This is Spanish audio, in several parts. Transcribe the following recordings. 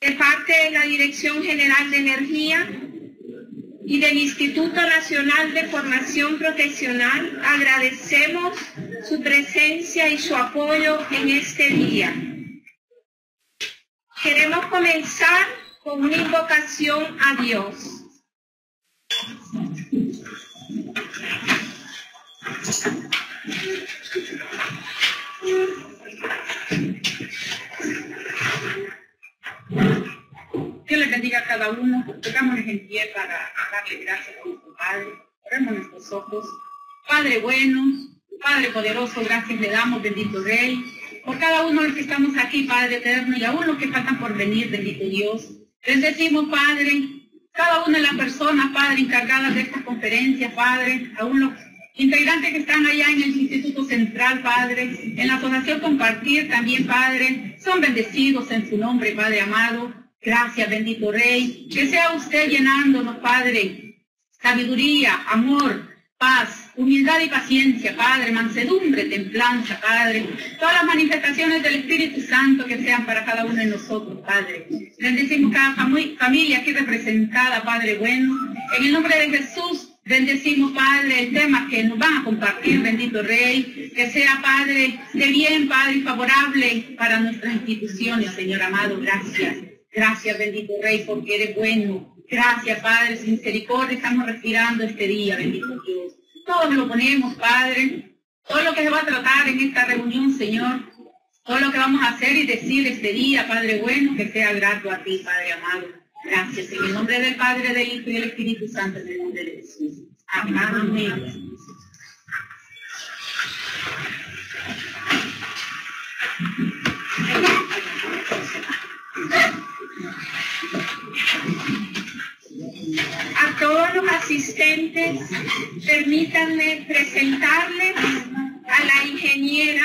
De parte de la Dirección General de Energía y del Instituto Nacional de Formación Profesional, agradecemos su presencia y su apoyo en este día. Queremos comenzar con una invocación a Dios. Dios les bendiga a cada uno. Pongámonos en pie para darle gracias a nuestro Padre. Cerremos nuestros ojos. Padre bueno, Padre poderoso, gracias le damos, bendito Rey, por cada uno de los que estamos aquí, Padre eterno, y aún los que faltan por venir, bendito Dios. Bendecimos, Padre, cada una de las personas, Padre, encargadas de esta conferencia, Padre, aún los integrantes que están allá en el Instituto Central, Padre, en la Asociación Compartir también, Padre, son bendecidos en su nombre, Padre amado. Gracias, bendito Rey. Que sea usted llenándonos, Padre, sabiduría, amor, paz, humildad y paciencia, Padre, mansedumbre, templanza, Padre. Todas las manifestaciones del Espíritu Santo que sean para cada uno de nosotros, Padre. Bendecimos cada familia aquí representada, Padre bueno. En el nombre de Jesús, bendecimos, Padre, el tema que nos van a compartir, bendito Rey. Que sea, Padre, de bien, Padre, y favorable para nuestras instituciones, Señor amado. Gracias. Gracias, bendito Rey, porque eres bueno. Gracias, Padre, sin misericordia estamos respirando este día, bendito Dios. Todo lo ponemos, Padre. Todo lo que se va a tratar en esta reunión, Señor. Todo lo que vamos a hacer y decir este día, Padre bueno, que sea grato a ti, Padre amado. Gracias, en el nombre del Padre, del Hijo y del Espíritu Santo, en el nombre de Jesús. Amén. Amén. A todos los asistentes, permítanme presentarles a la ingeniera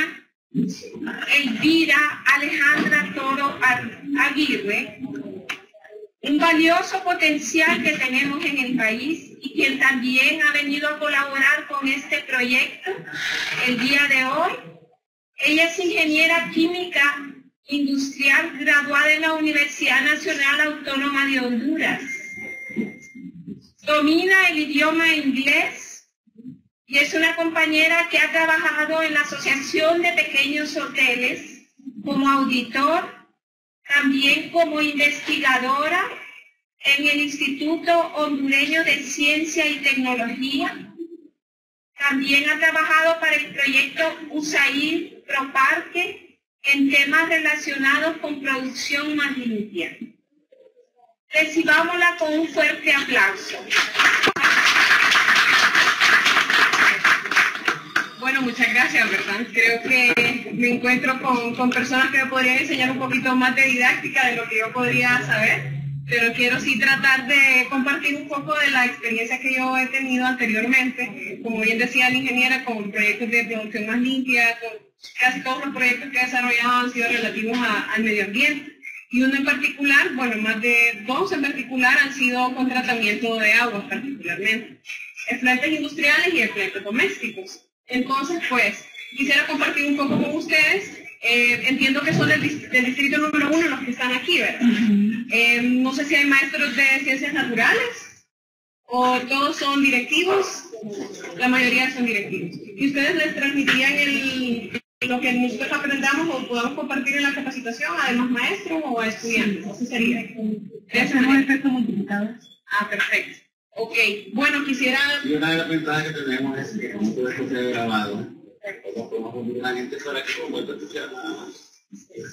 Elvira Alejandra Toro Aguirre, un valioso potencial que tenemos en el país y quien también ha venido a colaborar con este proyecto el día de hoy. Ella es ingeniera química industrial graduada en la Universidad Nacional Autónoma de Honduras. Domina el idioma inglés y es una compañera que ha trabajado en la Asociación de Pequeños Hoteles como auditor, también como investigadora en el Instituto Hondureño de Ciencia y Tecnología. También ha trabajado para el proyecto USAID ProParque en temas relacionados con producción más limpia. Recibámosla con un fuerte aplauso. Bueno, muchas gracias, ¿verdad? Creo que me encuentro con personas que me podrían enseñar un poquito más de didáctica de lo que yo podría saber, pero quiero sí tratar de compartir un poco de la experiencia que yo he tenido anteriormente. Como bien decía la ingeniera, con proyectos de producción más limpia, con casi todos los proyectos que he desarrollado han sido relativos al medio ambiente. Y uno en particular, bueno, más de dos en particular han sido con tratamiento de aguas particularmente. Efluentes industriales y efluentes domésticos. Entonces, pues, quisiera compartir un poco con ustedes. Entiendo que son del distrito número 1 los que están aquí, ¿verdad? No sé si hay maestros de ciencias naturales o todos son directivos. La mayoría son directivos. ¿Y ustedes les transmitirían lo que nosotros aprendamos o podamos compartir en la capacitación a demás maestros o a estudiantes? Así sería. ¿Tenemos efectos multiplicadores? Ah, perfecto. Ok, bueno, quisiera... Y una de las ventajas que tenemos es que todo esto se ha grabado. Lo podemos contar a la gente para que como pueda escuchar nada más.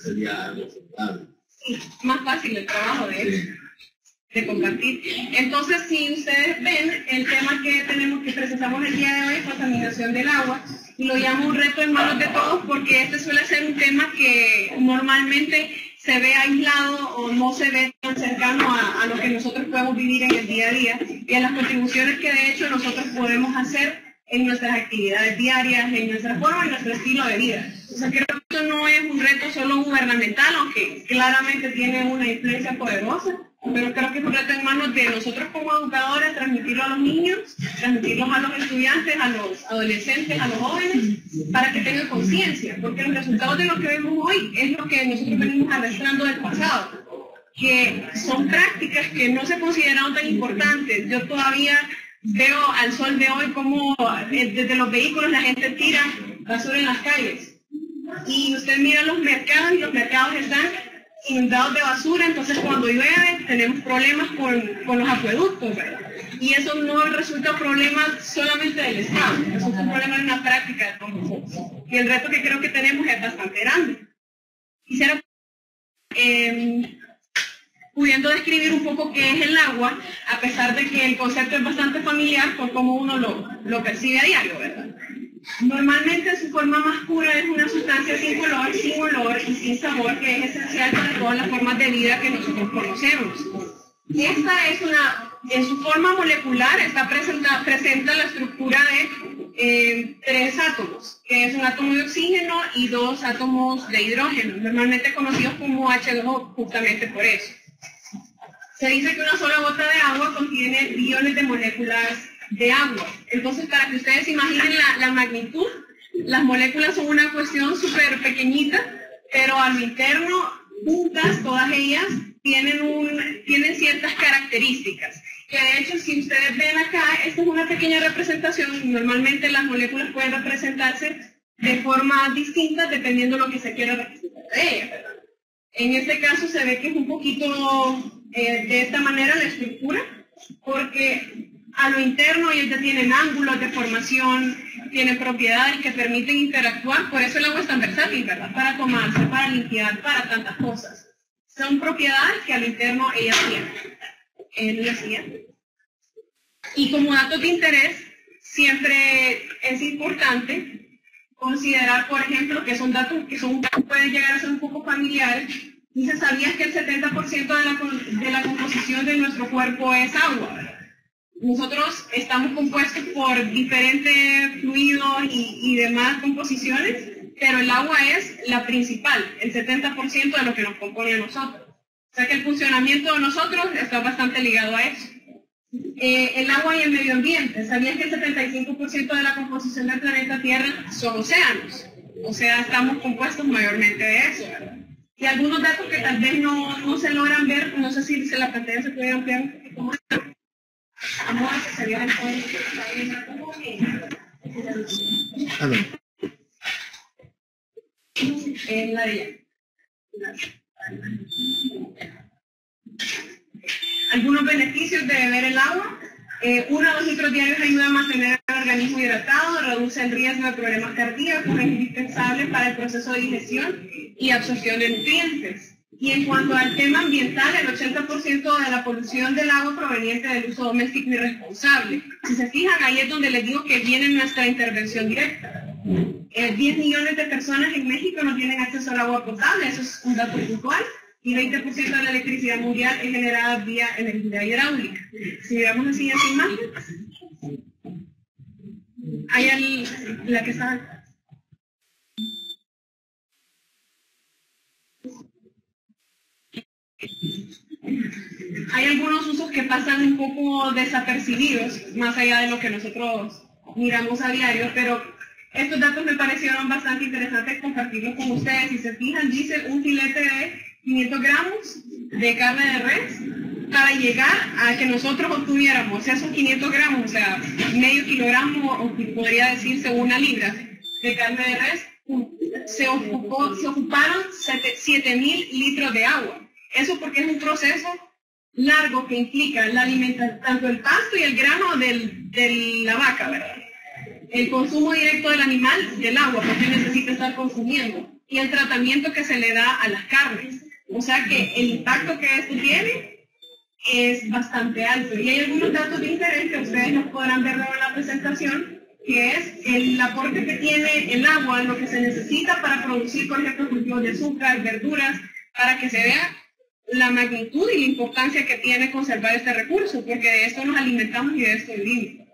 Sería algo aceptable. Sí, más fácil el trabajo de compartir. Entonces, si ustedes ven, el tema que presentamos el día de hoy es contaminación del agua. Y lo llamo un reto en manos de todos porque este suele ser un tema que normalmente se ve aislado o no se ve tan cercano a lo que nosotros podemos vivir en el día a día y a las contribuciones que de hecho nosotros podemos hacer en nuestras actividades diarias, en nuestra forma, en nuestro estilo de vida. O sea, creo que esto no es un reto solo gubernamental, aunque claramente tiene una influencia poderosa, pero creo que es un reto en manos de nosotros como educadores, transmitirlo a los niños, transmitirlo a los estudiantes, a los adolescentes, a los jóvenes, para que tengan conciencia, porque los resultados de lo que vemos hoy es lo que nosotros venimos arrastrando del pasado. que son prácticas que no se consideraron tan importantes. Yo todavía veo al sol de hoy como desde los vehículos la gente tira basura en las calles. Y usted mira los mercados y los mercados están inundados de basura, entonces cuando llueve tenemos problemas con los acueductos, ¿verdad? Y eso no resulta un problema solamente del Estado, eso es un problema de una práctica de todos nosotros. Y el reto que creo que tenemos es bastante grande. Quisiera, pudiendo describir un poco qué es el agua, a pesar de que el concepto es bastante familiar por cómo uno lo percibe a diario, ¿verdad? Normalmente su forma más pura es una sustancia sin color, sin olor y sin sabor, que es esencial para todas las formas de vida que nosotros conocemos. Esta es en su forma molecular presenta la estructura de 3 átomos, que es un átomo de oxígeno y 2 átomos de hidrógeno, normalmente conocidos como H2O, justamente por eso. Se dice que una sola gota de agua contiene billones de moléculas de agua. Entonces, para que ustedes imaginen la magnitud, las moléculas son una cuestión súper pequeñita, pero a lo interno, juntas, todas ellas, tienen ciertas características. Que de hecho, si ustedes ven acá, esta es una pequeña representación. Normalmente las moléculas pueden representarse de forma distinta dependiendo de lo que se quiera representar de ellas, ¿verdad? En este caso se ve que es un poquito de esta manera la estructura, porque a lo interno ellos ya tienen ángulos de formación, tienen propiedades que permiten interactuar, por eso el agua es tan versátil, ¿verdad? Para tomarse, para limpiar, para tantas cosas. Son propiedades que a lo interno ellas tienen. Y como datos de interés, siempre es importante considerar, por ejemplo, que son datos que pueden llegar a ser un poco familiares. Dice, ¿sabías que el 70% de la composición de nuestro cuerpo es agua? Nosotros estamos compuestos por diferentes fluidos y demás composiciones, pero el agua es la principal, el 70% de lo que nos compone a nosotros. O sea que el funcionamiento de nosotros está bastante ligado a eso. El agua y el medio ambiente. ¿Sabías que el 75% de la composición del planeta Tierra son océanos? O sea, estamos compuestos mayormente de eso, ¿verdad? Y algunos datos que tal vez no se logran ver, no sé si la pantalla se puede ampliar un poquito más. Amor, que se vea el poder que está en la de ella. Algunos beneficios de beber el agua. 1 a 2 litros diarios ayuda a mantener el organismo hidratado, reduce el riesgo de problemas cardíacos, es indispensable para el proceso de digestión y absorción de nutrientes. Y en cuanto al tema ambiental, el 80% de la polución del agua proveniente del uso doméstico irresponsable. Si se fijan, ahí es donde les digo que viene nuestra intervención directa. 10 millones de personas en México no tienen acceso al agua potable, eso es un dato puntual, y 20% de la electricidad mundial es generada vía energía hidráulica. Si veamos la siguiente imagen, hay la que está... Hay algunos usos que pasan un poco desapercibidos, más allá de lo que nosotros miramos a diario, pero estos datos me parecieron bastante interesantes compartirlos con ustedes. Si se fijan, dice un filete de 500 gramos de carne de res para llegar a que nosotros obtuviéramos esos 500 gramos, o sea, medio kilogramo, o podría decirse 1 libra de carne de res, se ocuparon 7.000 litros de agua. Eso porque es un proceso largo que implica la alimentación, tanto el pasto y el grano de la vaca, ¿verdad? El consumo directo del animal, del agua, porque necesita estar consumiendo, y el tratamiento que se le da a las carnes. O sea que el impacto que esto tiene es bastante alto. Y hay algunos datos de interés que ustedes los podrán ver luego en la presentación, que es el aporte que tiene el agua, lo que se necesita para producir, por ejemplo, cultivos de azúcar, verduras, para que se vea la magnitud y la importancia que tiene conservar este recurso, porque de esto nos alimentamos y de esto vivimos.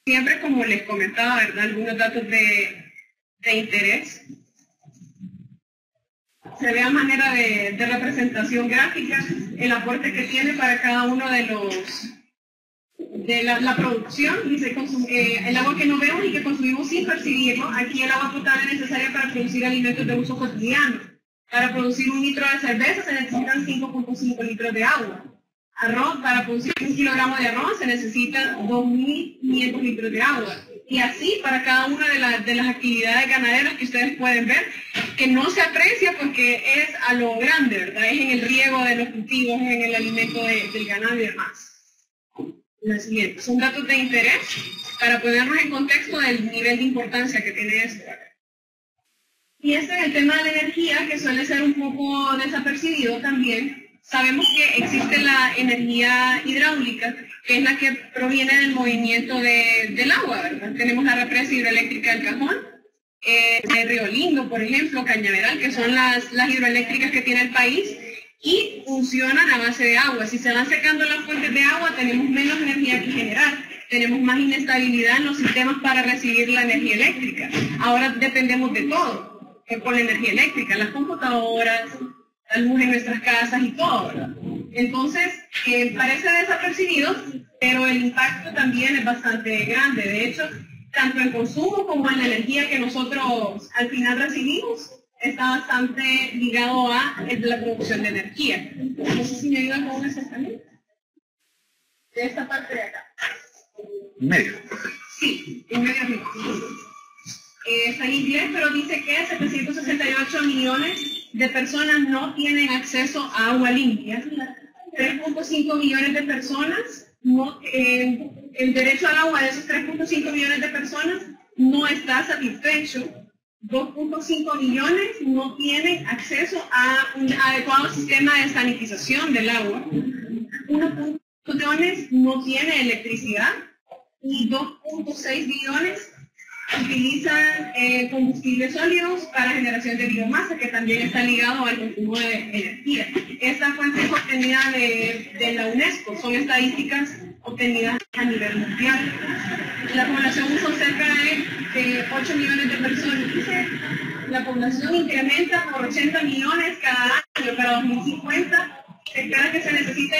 Siempre, como les comentaba, ¿verdad?, algunos datos de interés. Se ve a manera de representación gráfica el aporte que tiene para cada uno de de la producción, dice el agua que no vemos y que consumimos sin percibirlo. Aquí el agua potable es necesaria para producir alimentos de uso cotidiano. Para producir 1 litro de cerveza se necesitan 5.5 litros de agua. Arroz, para producir 1 kilogramo de arroz se necesitan 2.500 litros de agua. Y así para cada una de las actividades ganaderas que ustedes pueden ver, que no se aprecia porque es a lo grande, ¿verdad? Es en el riego de los cultivos, es en el alimento del ganado y demás. La siguiente, son datos de interés para ponernos en contexto del nivel de importancia que tiene esto. Y este es el tema de la energía, que suele ser un poco desapercibido también. Sabemos que existe la energía hidráulica, que es la que proviene del movimiento del agua, ¿verdad? Tenemos la represa hidroeléctrica del Cajón, el Río Lindo, por ejemplo, Cañaveral, que son las hidroeléctricas que tiene el país, y funcionan a base de agua. Si se van secando las fuentes de agua, tenemos menos energía que generar, tenemos más inestabilidad en los sistemas para recibir la energía eléctrica. Ahora dependemos de todo, por la energía eléctrica, las computadoras, la luz en nuestras casas y todo, ¿verdad? Entonces, parece desapercibido, pero el impacto también es bastante grande. De hecho, tanto en consumo como en la energía que nosotros al final recibimos, está bastante ligado a la producción de energía. No sé si me ayudan con eso también. De esta parte de acá. Medio. Sí, en medio arriba. Está en inglés, pero dice que 768 millones de personas no tienen acceso a agua limpia. 3.5 millones de personas, el derecho al agua de esos 3.5 millones de personas no está satisfecho. 2.5 millones no tienen acceso a un adecuado sistema de sanitización del agua. 1.2 millones no tienen electricidad y 2.6 millones utilizan combustibles sólidos para generación de biomasa, que también está ligado al consumo de energía. Esta fuente es obtenida de la UNESCO, son estadísticas obtenidas a nivel mundial. La población usa cerca de 8 millones de personas. La población incrementa por 80 millones cada año. Para 2050 se espera que se necesite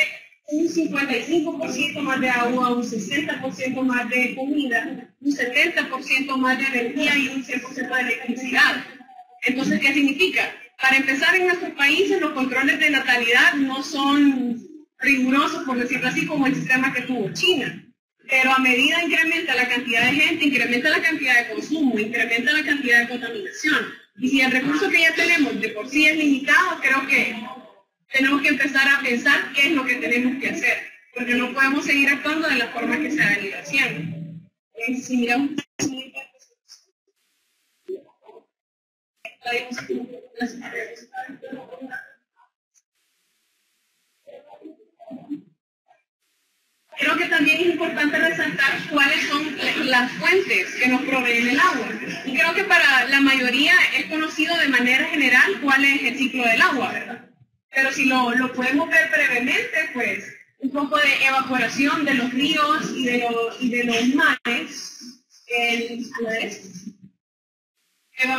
un 55% más de agua, un 60% más de comida, un 70% más de energía y un 100% de electricidad. Entonces, ¿qué significa? Para empezar, en nuestros países los controles de natalidad no son rigurosos, por decirlo así, como el sistema que tuvo China. Pero a medida incrementa la cantidad de gente, incrementa la cantidad de consumo, incrementa la cantidad de contaminación. Y si el recurso que ya tenemos de por sí es limitado, creo que tenemos que empezar a pensar qué es lo que tenemos que hacer, porque no podemos seguir actuando de la forma que se ha venido haciendo. Si miramos creo que también es importante resaltar cuáles son las fuentes que nos proveen el agua. Y creo que para la mayoría es conocido de manera general cuál es el ciclo del agua, ¿verdad? Pero si lo podemos ver brevemente, pues un poco de evaporación de los ríos y de los mares.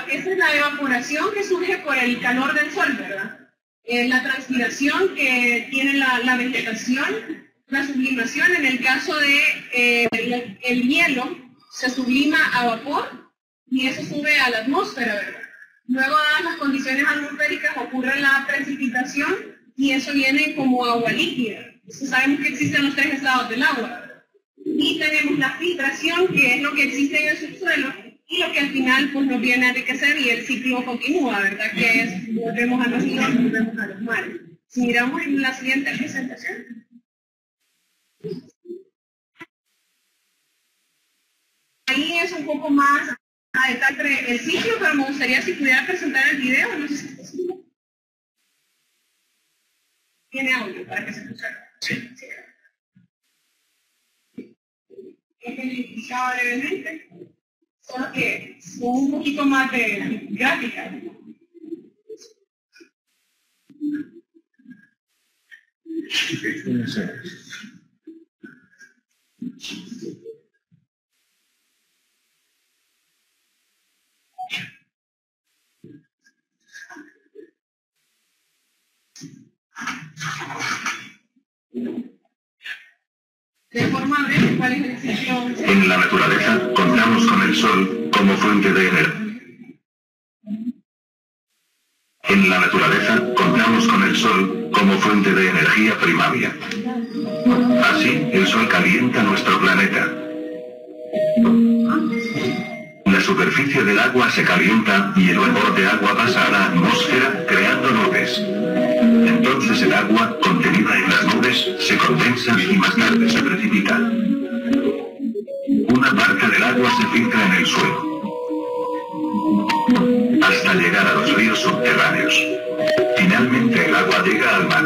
Esa es la evaporación que surge por el calor del sol, ¿verdad? La transpiración que tiene la vegetación, la sublimación, en el caso de el hielo, se sublima a vapor y eso sube a la atmósfera, ¿verdad? Luego, dadas las condiciones atmosféricas, ocurre la precipitación y eso viene como agua líquida. Entonces, sabemos que existen los 3 estados del agua, ¿verdad? Y tenemos la filtración, que es lo que existe en el subsuelo, y lo que al final pues, nos viene a enriquecer y el ciclo continúa, ¿verdad? Que es, volvemos a los ríos, volvemos a los mares. Si miramos en la siguiente presentación. Ahí es un poco más a detalle el ciclo, pero me gustaría si pudiera presentar el video, no sé si es posible. Tiene audio para que se escuche. Sí. Ejemplificado brevemente, solo que con un poquito más de gráfica. De forma breve, la naturaleza, contamos con el sol como fuente de energía. En la naturaleza, contamos con el sol como fuente de energía primaria. Así, el sol calienta nuestro planeta. La superficie del agua se calienta y el vapor de agua pasa a la atmósfera, creando nubes. Entonces el agua, contenida en las nubes, se condensa y más tarde se precipita. Una parte del agua se filtra en el suelo, hasta llegar a los ríos subterráneos. Finalmente el agua llega al mar.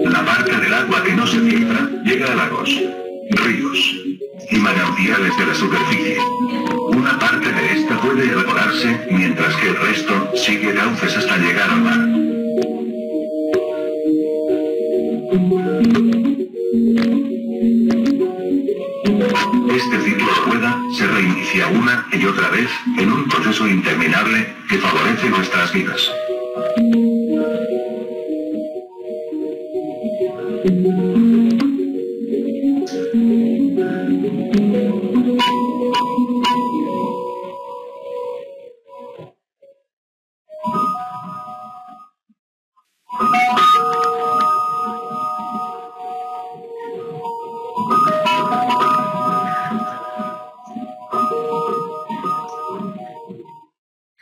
La parte del agua que no se filtra llega a lagos, ríos y manantiales de la superficie. Una parte de esta puede evaporarse, mientras que el resto sigue cauces hasta llegar al mar. Este ciclo de rueda se reinicia una y otra vez en un proceso interminable que favorece nuestras vidas.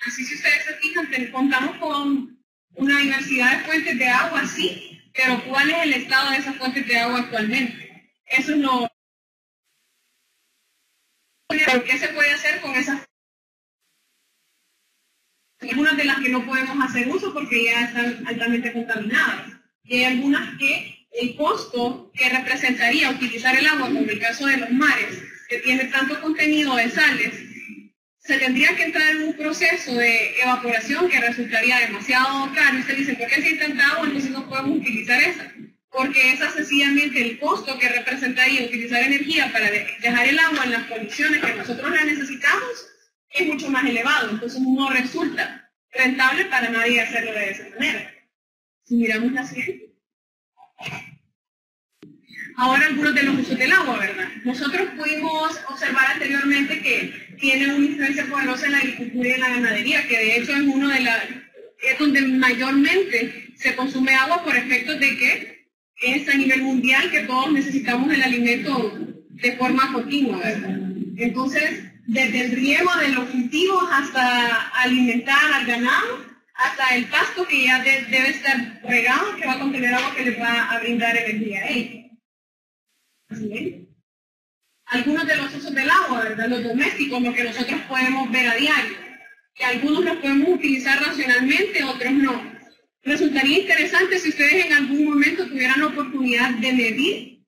Así, si ustedes se fijan, contamos con una diversidad de fuentes de agua, sí, pero ¿cuál es el estado de esas fuentes de agua actualmente? Eso es lo... ¿Qué se puede hacer con esas? Algunas de las que no podemos hacer uso porque ya están altamente contaminadas. Y hay algunas que el costo que representaría utilizar el agua, como el caso de los mares, que tiene tanto contenido de sales, se tendría que entrar en un proceso de evaporación que resultaría demasiado caro. Y usted dice, ¿por qué si hay tanta agua entonces no podemos utilizar esa? Porque esa sencillamente el costo que representaría utilizar energía para dejar el agua en las condiciones que nosotros la necesitamos es mucho más elevado. Entonces no resulta rentable para nadie hacerlo de esa manera. Si miramos la siguiente. Ahora algunos de los usos del agua, ¿verdad? Nosotros pudimos observar anteriormente que tiene una influencia poderosa en la agricultura y en la ganadería, que de hecho es uno de es donde mayormente se consume agua por efectos de que es a nivel mundial que todos necesitamos el alimento de forma continua, ¿verdad? Entonces, desde el riego de los cultivos hasta alimentar al ganado, hasta el pasto que ya debe estar regado, que va a contener agua que les va a brindar energía a ellos. ¿Sí? Algunos de los usos del agua, ¿verdad? Los domésticos, lo que nosotros podemos ver a diario. Que algunos los podemos utilizar racionalmente, otros no. Resultaría interesante si ustedes en algún momento tuvieran la oportunidad de medir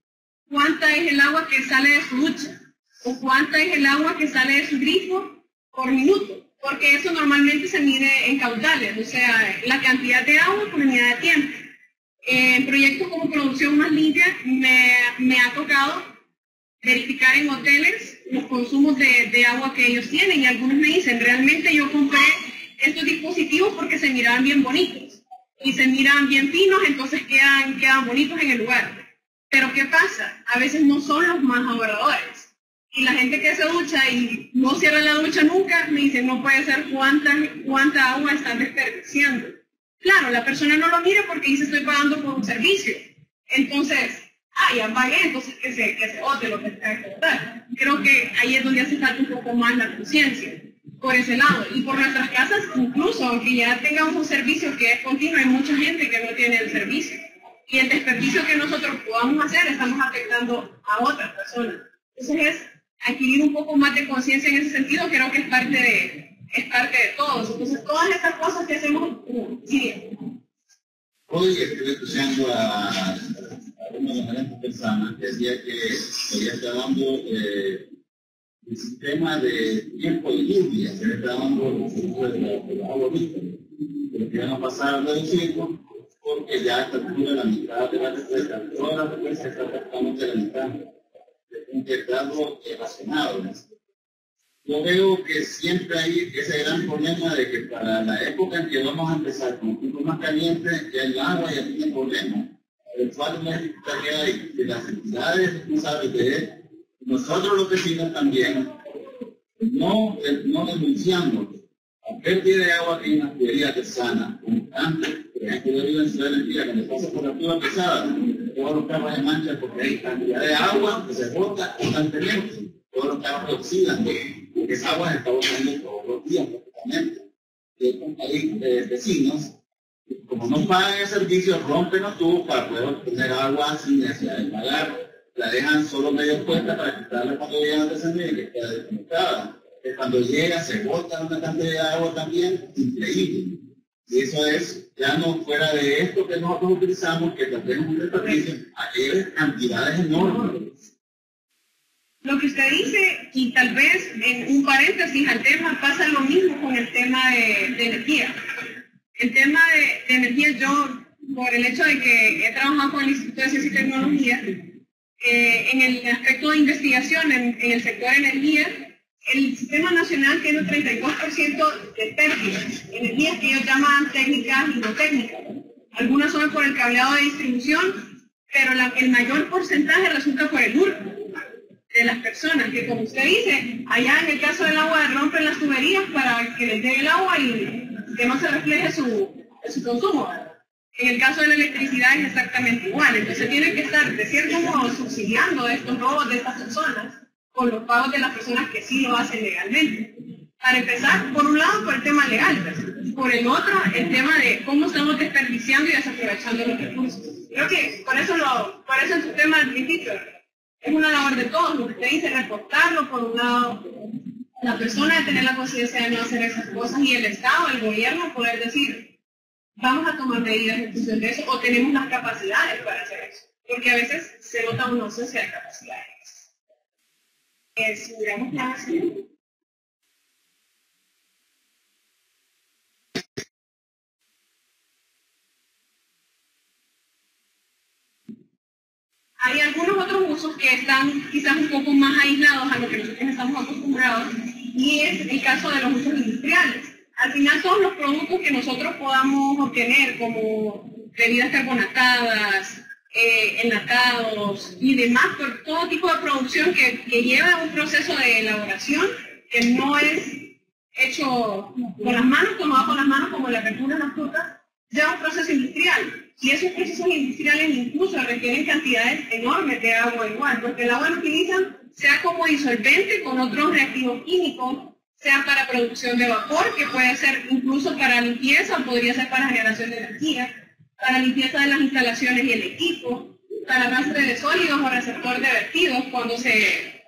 cuánta es el agua que sale de su ducha o cuánta es el agua que sale de su grifo por minuto, porque eso normalmente se mide en caudales, o sea, la cantidad de agua por unidad de tiempo. En proyectos como Producción Más Limpia me ha tocado verificar en hoteles los consumos de agua que ellos tienen y algunos me dicen, realmente yo compré estos dispositivos porque se miraban bien bonitos y se miran bien finos, entonces quedan bonitos en el lugar. Pero ¿qué pasa? A veces no son los más ahorradores. Y la gente que se ducha y no cierra la ducha nunca, me dice, no puede ser cuánta agua están desperdiciando. Claro, la persona no lo mira porque dice, estoy pagando por un servicio. Entonces, ya pagué, entonces que se bote lo que tenga que botar. Creo que ahí es donde hace falta un poco más la conciencia, por ese lado. Y por nuestras casas, incluso, aunque ya tengamos un servicio que es continuo, hay mucha gente que no tiene el servicio. Y el desperdicio que nosotros podamos hacer, estamos afectando a otras personas. Entonces es adquirir un poco más de conciencia en ese sentido, creo que es parte de todos. Entonces todas estas cosas que hacemos, sí. Hoy estuve escuchando a una de las grandes personas que decía que ella está dando el sistema de tiempo de lluvia, que le está dando el agua vista, pero que van a pasar a reducirlo porque ya a esta altura la mitad de la respuesta, toda la respuesta está prácticamente la mitad. Un quebrado relacionado. Yo veo que siempre hay ese gran problema de que para la época en que vamos a empezar con un tiempo más caliente, ya el agua ya tiene problemas. El cual es la dificultad que hay de las entidades responsables de nosotros los vecinos también no denunciamos la pérdida de agua en una tubería artesana constante. Por ejemplo, yo vivo en Ciudad de Energía, cuando pasa por la tuba pesada, todos los carros se manchan porque hay cantidad de agua que se bota constantemente. Todos los carros se oxidan, porque esa agua se está botando todos los días prácticamente. Hay vecinos, como no pagan el servicio, rompen los tubos para poder obtener agua sin necesidad de pagar. La dejan solo medio puesta para quitarla cuando llegan a descender y que queda desconectada. Que cuando llega se bota una cantidad de agua también increíble. Y eso es, ya no fuera de esto que nosotros utilizamos, que también es un desperdicio, hay cantidades enormes. Lo que usted dice, y tal vez en un paréntesis al tema, pasa lo mismo con el tema de energía. El tema de energía, yo, por el hecho de que he trabajado con el Instituto de Ciencia y Tecnología, en el aspecto de investigación en el sector energía, el Sistema Nacional tiene un 32% de pérdidas, energías que ellos llaman técnicas y no técnicas. Algunas son por el cableado de distribución, pero el mayor porcentaje resulta por el hurto de las personas, que como usted dice, allá en el caso del agua rompen las tuberías para que les llegue el agua y que no se refleje su consumo. En el caso de la electricidad es exactamente igual, entonces tienen que estar de cierto modo subsidiando estos robos de estas personas con los pagos de las personas que sí lo hacen legalmente. Para empezar, por un lado, por el tema legal, por el otro, el tema de cómo estamos desperdiciando y desaprovechando los recursos. Creo que por eso en su tema al principio, es una labor de todos, lo que usted dice, reportarlo, por un lado, la persona de tener la conciencia de no hacer esas cosas y el Estado, el gobierno, poder decir, vamos a tomar medidas en función de eso o tenemos las capacidades para hacer eso, porque a veces se nota una ausencia de capacidades. Si miramos más, hay algunos otros usos que están quizás un poco más aislados a lo que nosotros estamos acostumbrados, y es el caso de los usos industriales. Al final todos los productos que nosotros podamos obtener, como bebidas carbonatadas, enlatados y demás, por todo tipo de producción que lleva un proceso de elaboración que no es hecho con las manos, tomado con las manos como la verdura en las frutas, lleva un proceso industrial. Y esos procesos industriales incluso requieren cantidades enormes de agua igual, porque el agua lo utilizan sea como disolvente con otros reactivos químicos, sea para producción de vapor, que puede ser incluso para limpieza, o podría ser para generación de energía, para limpieza de las instalaciones y el equipo, para arrastre de sólidos o receptor de vertidos, cuando se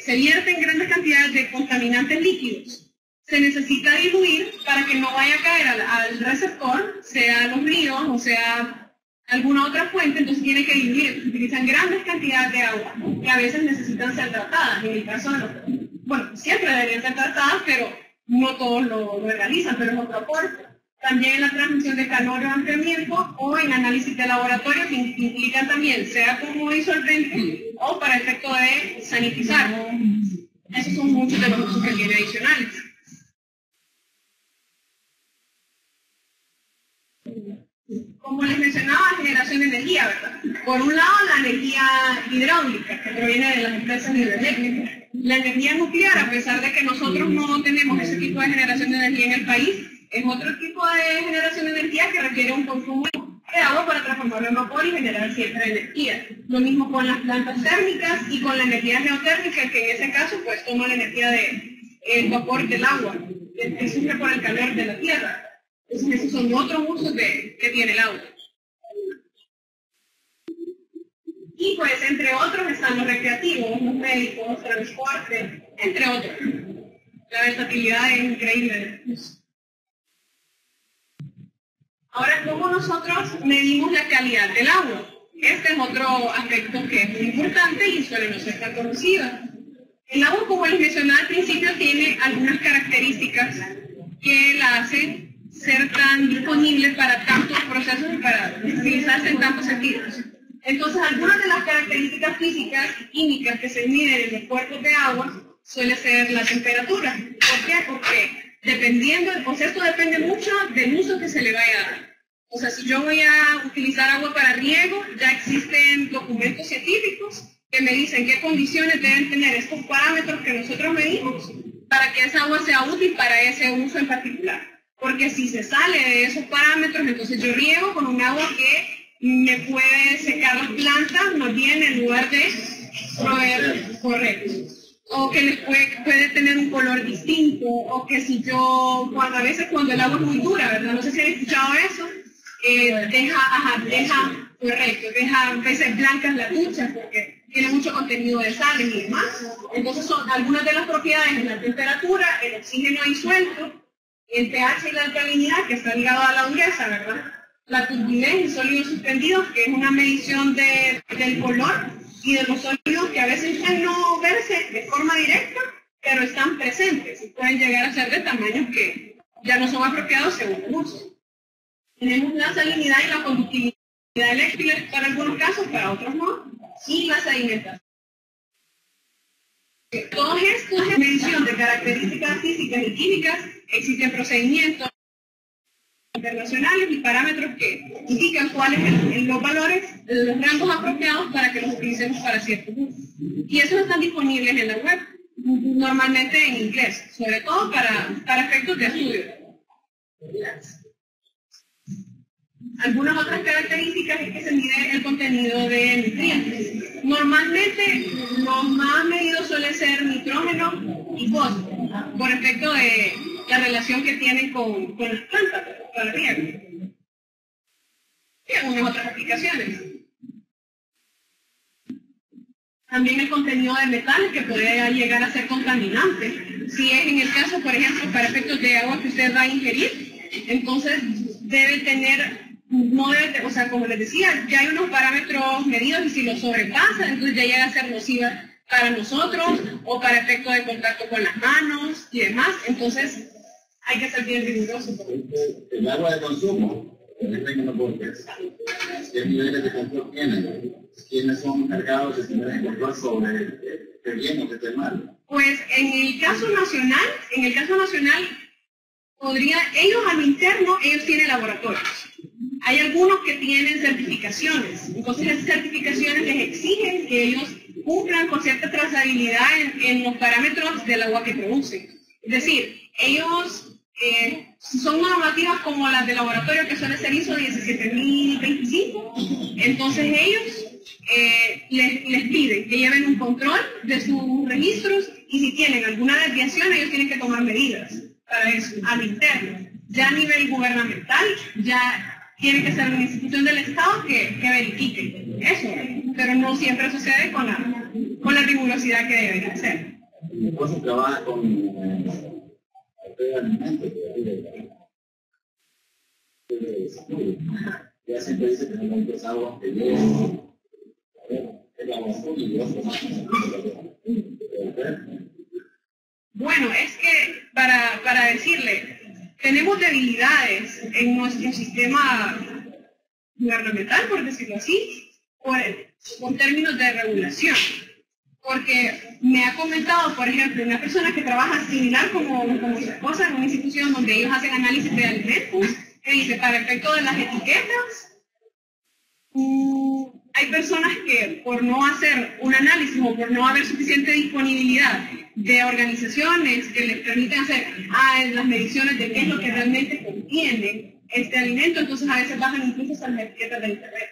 vierten grandes cantidades de contaminantes líquidos. Se necesita diluir para que no vaya a caer al receptor, sea los ríos o sea alguna otra fuente, entonces tiene que diluir. Se utilizan grandes cantidades de agua que a veces necesitan ser tratadas. En el caso de los, bueno, siempre deberían ser tratadas, pero no todos lo realizan, pero es otro aporte. También en la transmisión de calor o enfriamiento o en análisis de laboratorio que implican también, sea como disolvente o para efecto de sanitizar. Esos son muchos de los usos que tiene adicionales. Como les mencionaba, generación de energía, ¿verdad? Por un lado, la energía hidráulica, que proviene de las empresas hidroeléctricas. La energía nuclear, a pesar de que nosotros no tenemos ese tipo de generación de energía en el país, es otro tipo de generación de energía que requiere un consumo de agua para transformarlo en vapor y generar cierta energía. Lo mismo con las plantas térmicas y con la energía geotérmica, que en ese caso pues toma la energía del vapor del agua, que surge por el calor de la tierra. Entonces esos son otros usos que tiene el agua. Y pues entre otros están los recreativos, los médicos, transporte, entre otros. La versatilidad es increíble. Ahora, ¿cómo nosotros medimos la calidad del agua? Este es otro aspecto que es muy importante y suele no ser tan conocido. El agua, como les mencionaba al principio, tiene algunas características que la hacen ser tan disponible para tantos procesos y para utilizarse en tantos sentidos. Entonces, algunas de las características físicas y químicas que se miden en los cuerpos de agua suele ser la temperatura. ¿Por qué? Porque dependiendo, pues esto depende mucho del uso que se le vaya a dar. O sea, si yo voy a utilizar agua para riego, ya existen documentos científicos que me dicen qué condiciones deben tener estos parámetros que nosotros medimos para que esa agua sea útil para ese uso en particular. Porque si se sale de esos parámetros, entonces yo riego con un agua que me puede secar las plantas, más bien en lugar de proveer, correcto. O que les puede tener un color distinto, o que si yo, a veces cuando el agua es muy dura, ¿verdad? No sé si han escuchado eso, deja a veces blancas las duchas porque tiene mucho contenido de sales y demás. Entonces son algunas de las propiedades de la temperatura, el oxígeno disuelto, el pH y la alcalinidad, que está ligado a la dureza, ¿verdad? La turbidez y sólidos suspendidos, que es una medición del color y de los sólidos que a veces pueden no verse de forma directa, pero están presentes y pueden llegar a ser de tamaños que ya no son apropiados según el uso. Tenemos la salinidad y la conductividad eléctrica para algunos casos, para otros no, y la sedimentación. Todos estos en medición de características físicas y químicas, existen procedimientos internacionales y parámetros que indican cuáles son los valores, los rangos apropiados para que los utilicemos para ciertos usos. Y esos están disponibles en la web, normalmente en inglés, sobre todo para efectos de estudio. Algunas otras características es que se mide el contenido de nutrientes. Normalmente los más medidos suelen ser nitrógeno y fósforo, por efecto de la relación que tienen con las plantas, con el riego. Y algunas otras aplicaciones. También el contenido de metales que puede llegar a ser contaminante. Si es en el caso, por ejemplo, para efectos de agua que usted va a ingerir, entonces debe tener, no debe, o sea, como les decía, ya hay unos parámetros medidos y si los sobrepasa, entonces ya llega a ser nociva para nosotros o para efecto de contacto con las manos y demás. Entonces hay que ser bien riguroso. El agua de consumo, ¿qué niveles de control tienen? ¿Quiénes son encargados de tener el control sobre qué bien o qué esté mal? Pues en el caso nacional, ellos al interno, ellos tienen laboratorios. Hay algunos que tienen certificaciones, entonces esas certificaciones les exigen que ellos cumplan con cierta trazabilidad en los parámetros del agua que producen. Es decir, ellos son normativas como las de laboratorio que suele ser ISO 17025, entonces ellos les piden que lleven un control de sus registros y si tienen alguna desviación ellos tienen que tomar medidas para eso, al interno. Ya a nivel gubernamental, ya tiene que ser una institución del Estado que verifique eso, pero no siempre sucede con la rigurosidad que debería ser. Mi esposo trabaja con alimentos, ya siempre dice que no hay agua que bueno, es que para decirle, tenemos debilidades en nuestro sistema gubernamental, por decirlo así, por términos de regulación. Porque me ha comentado, por ejemplo, una persona que trabaja similar como su esposa en una institución donde ellos hacen análisis de alimentos, que dice, para efecto de las etiquetas, hay personas que por no hacer un análisis o por no haber suficiente disponibilidad de organizaciones que les permiten hacer las mediciones de qué es lo que realmente contiene este alimento, entonces a veces bajan incluso esas etiquetas de internet.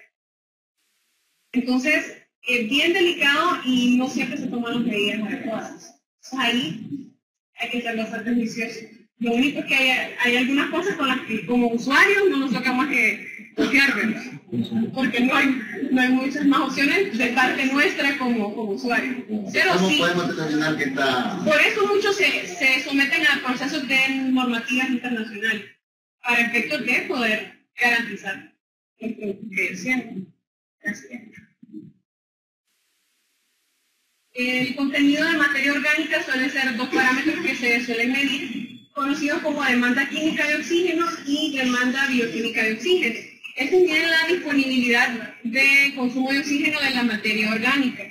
Entonces, es bien delicado y no siempre se toman las medidas adecuadas. Entonces ahí hay que ser bastante juiciosos. Lo único es que hay algunas cosas con las que como usuarios no nos toca más que confiarnos, porque no hay muchas más opciones de parte nuestra como usuarios. Pero ¿cómo sí, podemos determinar que está? por eso muchos se someten a procesos de normativas internacionales para efectos de poder garantizar el producto que desean. El contenido de materia orgánica suele ser dos parámetros que se suelen medir, conocidos como demanda química de oxígeno y demanda bioquímica de oxígeno. Estos tienen la disponibilidad de consumo de oxígeno de la materia orgánica.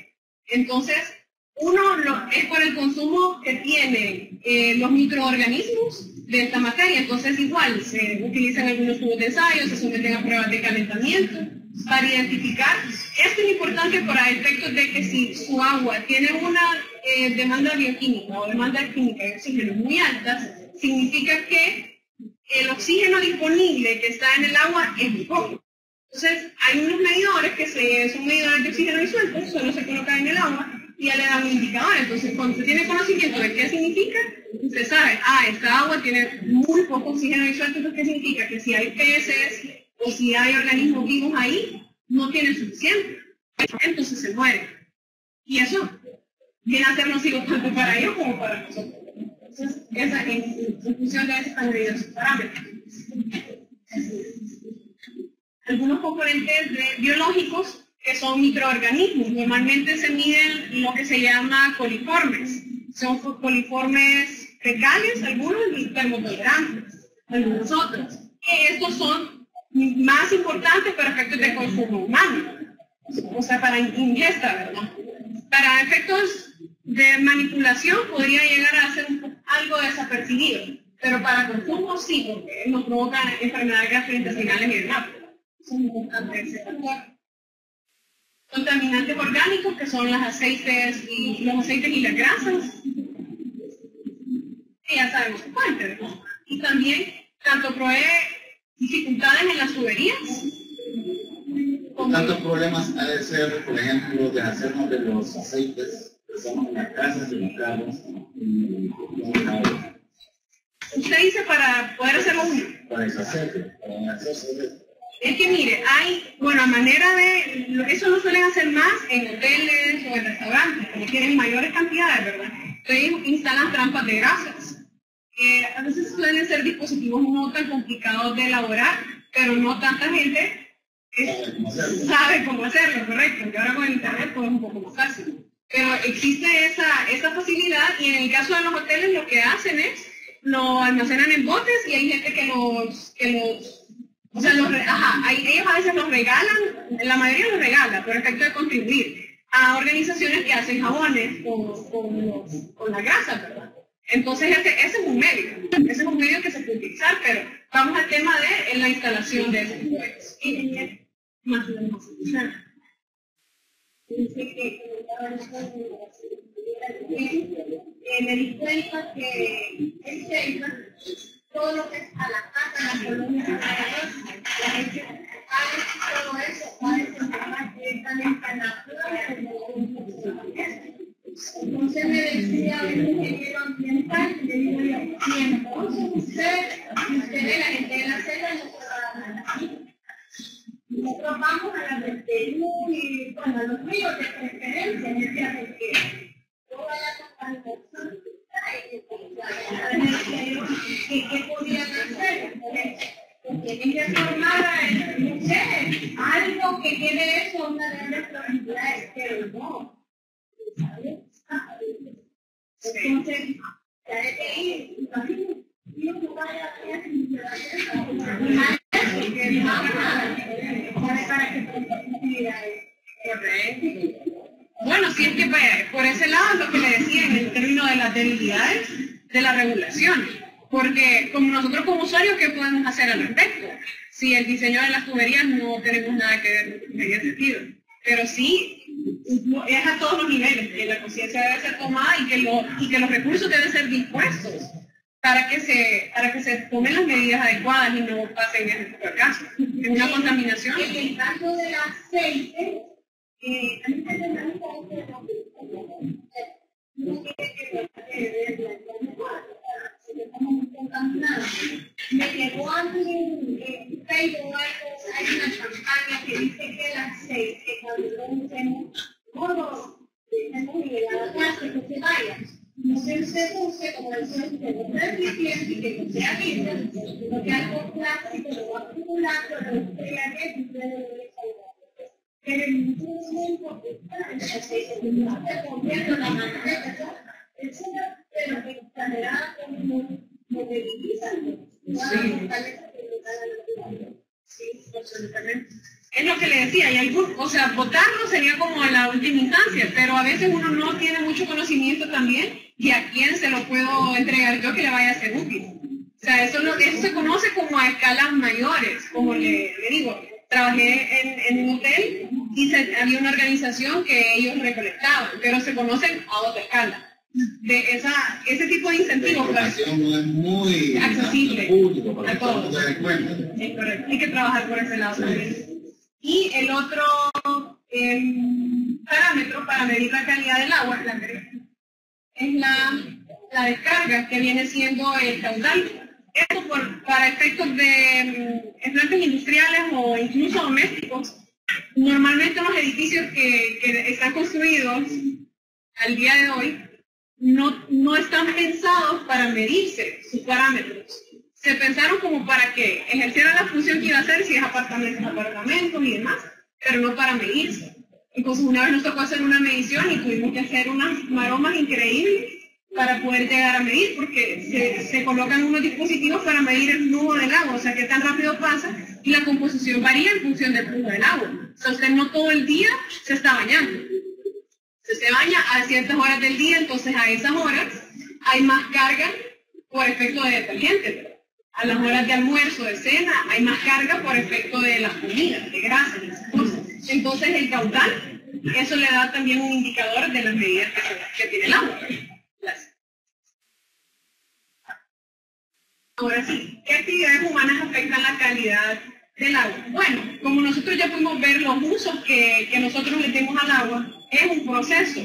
Entonces, uno es por el consumo que tienen los microorganismos de esta materia. Entonces, igual, se utilizan algunos tubos de ensayo, se someten a pruebas de calentamiento, para identificar. Esto es importante para efectos de que si su agua tiene una demanda bioquímica o demanda química de oxígeno muy altas, significa que el oxígeno disponible que está en el agua es muy poco. Entonces, hay unos medidores que son medidores de oxígeno disuelto, solo se colocan en el agua y ya le dan un indicador. Entonces, cuando usted tiene conocimiento de qué significa, usted sabe, esta agua tiene muy poco oxígeno disuelto, entonces, ¿qué significa? Que si hay peces o si hay organismos vivos ahí, no tiene suficiente. Entonces se muere. Y eso viene a ser nocivo tanto para ellos como para nosotros. Entonces, esa en función de eso están medidos sus parámetros. Algunos componentes biológicos que son microorganismos. Normalmente se miden lo que se llama coliformes. Son coliformes fecales, algunos, y termotolerantes, algunos otros. Que estos son más importantes para efectos de consumo humano. O sea, para ingesta, ¿verdad? Para efectos de manipulación podría llegar a ser algo desapercibido. Pero para consumo sí, porque nos provoca enfermedades gastrointestinales y demás. Son importantes ese factor. Contaminantes orgánicos, que son los aceites y las grasas. Que ya sabemos su fuente, ¿verdad? Y también, tanto provee dificultades en las tuberías. Tantos problemas ha de ser, por ejemplo, deshacernos de los aceites que usamos en las casas y los carros y los autos. Usted dice para poder hacerlo uno. Para deshacerse, Es que mire, a manera de, eso lo suelen hacer más en hoteles o en restaurantes, como tienen mayores cantidades, ¿verdad? Entonces instalan trampas de grasas. A veces suelen ser dispositivos no tan complicados de elaborar, pero no tanta gente sabe cómo hacerlo, correcto. Que ahora con el internet todo es un poco más fácil. Pero existe esa facilidad, y en el caso de los hoteles lo que hacen es, lo almacenan en botes, y hay gente que ellos a veces los regalan, la mayoría los regala por efecto de contribuir a organizaciones que hacen jabones con la grasa, ¿verdad? Entonces ese es un medio que se puede utilizar, pero vamos al tema de la instalación de ese tipo de cosas. Más o menos. Me di cuenta que en Cheyma, todo lo que es a la casa, la colonia, la gente todo eso va a desempeñar directamente en la flora del funcionamiento. Entonces me decía un ingeniero ambiental, y le digo yo, y entonces usted, la gente de la selva, nosotros vamos a la del Perú y a los ríos de preferencia, me decía, porque toda la contaminación ¿qué podían hacer? Porque tienen que formar, no sé, algo que quede eso, una de nuestras entidades, pero no. ¿Sabes? Entonces, ya hay que ir, imagínate, y uno vaya a hacer bueno, sí, es que por ese lado es lo que le decía en el término de las debilidades de la regulación, porque como nosotros como usuarios, ¿qué podemos hacer al respecto? Si el diseño de las tuberías no tenemos nada que ver en ese sentido, pero sí es a todos los niveles, que la conciencia debe ser tomada y que los recursos deben ser dispuestos para que se tomen las medidas adecuadas y no pasen en este caso, en una contaminación. En el caso del aceite, a mí me gusta no quiere que estamos muy contaminados. Me llegó a mí en Facebook hay una campaña que dice que el aceite, cuando lo usemos, no lo dejemos ni a la casa, que se vaya. No se use como decía usted, no sea eficiente y que no sea libre, sino que algo plástico lo va acumulando, lo crea que usted debe salvar. Pero en ningún momento el aceite no está comiendo la manteca, pero que exagerada como moviliza, Sí, absolutamente. Es lo que le decía, y votarlo sería como la última instancia, pero a veces uno no tiene mucho conocimiento también, y a quién se lo puedo entregar yo que le vaya a ser útil. O sea, eso se conoce como a escalas mayores, como le digo, trabajé en un hotel y había una organización que ellos recolectaban, pero se conocen a otra escala. De ese tipo de incentivos la información no es muy accesible público para a que todo el todos. mundo se dé cuenta. Es correcto, hay que trabajar por ese lado también. Y el otro parámetro para medir la calidad del agua es la descarga, que viene siendo el caudal. Esto para efectos de plantas industriales o incluso domésticos. Normalmente los edificios que están construidos al día de hoy no están pensados para medirse sus parámetros. Se pensaron como para que ejercieran la función que iba a hacer, si es apartamentos y demás, pero no para medirse. Entonces una vez nos tocó hacer una medición y tuvimos que hacer unas maromas increíbles para poder llegar a medir, porque se colocan unos dispositivos para medir el flujo del agua, o sea, qué tan rápido pasa, y la composición varía en función del flujo del agua. O sea, usted no todo el día se está bañando. Se baña a ciertas horas del día, entonces a esas horas hay más carga por efecto de detergente. A las horas de almuerzo, de cena, hay más carga por efecto de las comidas, de grasas y esas cosas. Entonces el caudal, eso le da también un indicador de las medidas que tiene el agua. Gracias. Ahora sí, ¿qué actividades humanas afectan la calidad del agua? Bueno, como nosotros ya pudimos ver los usos que nosotros le demos al agua, es un proceso.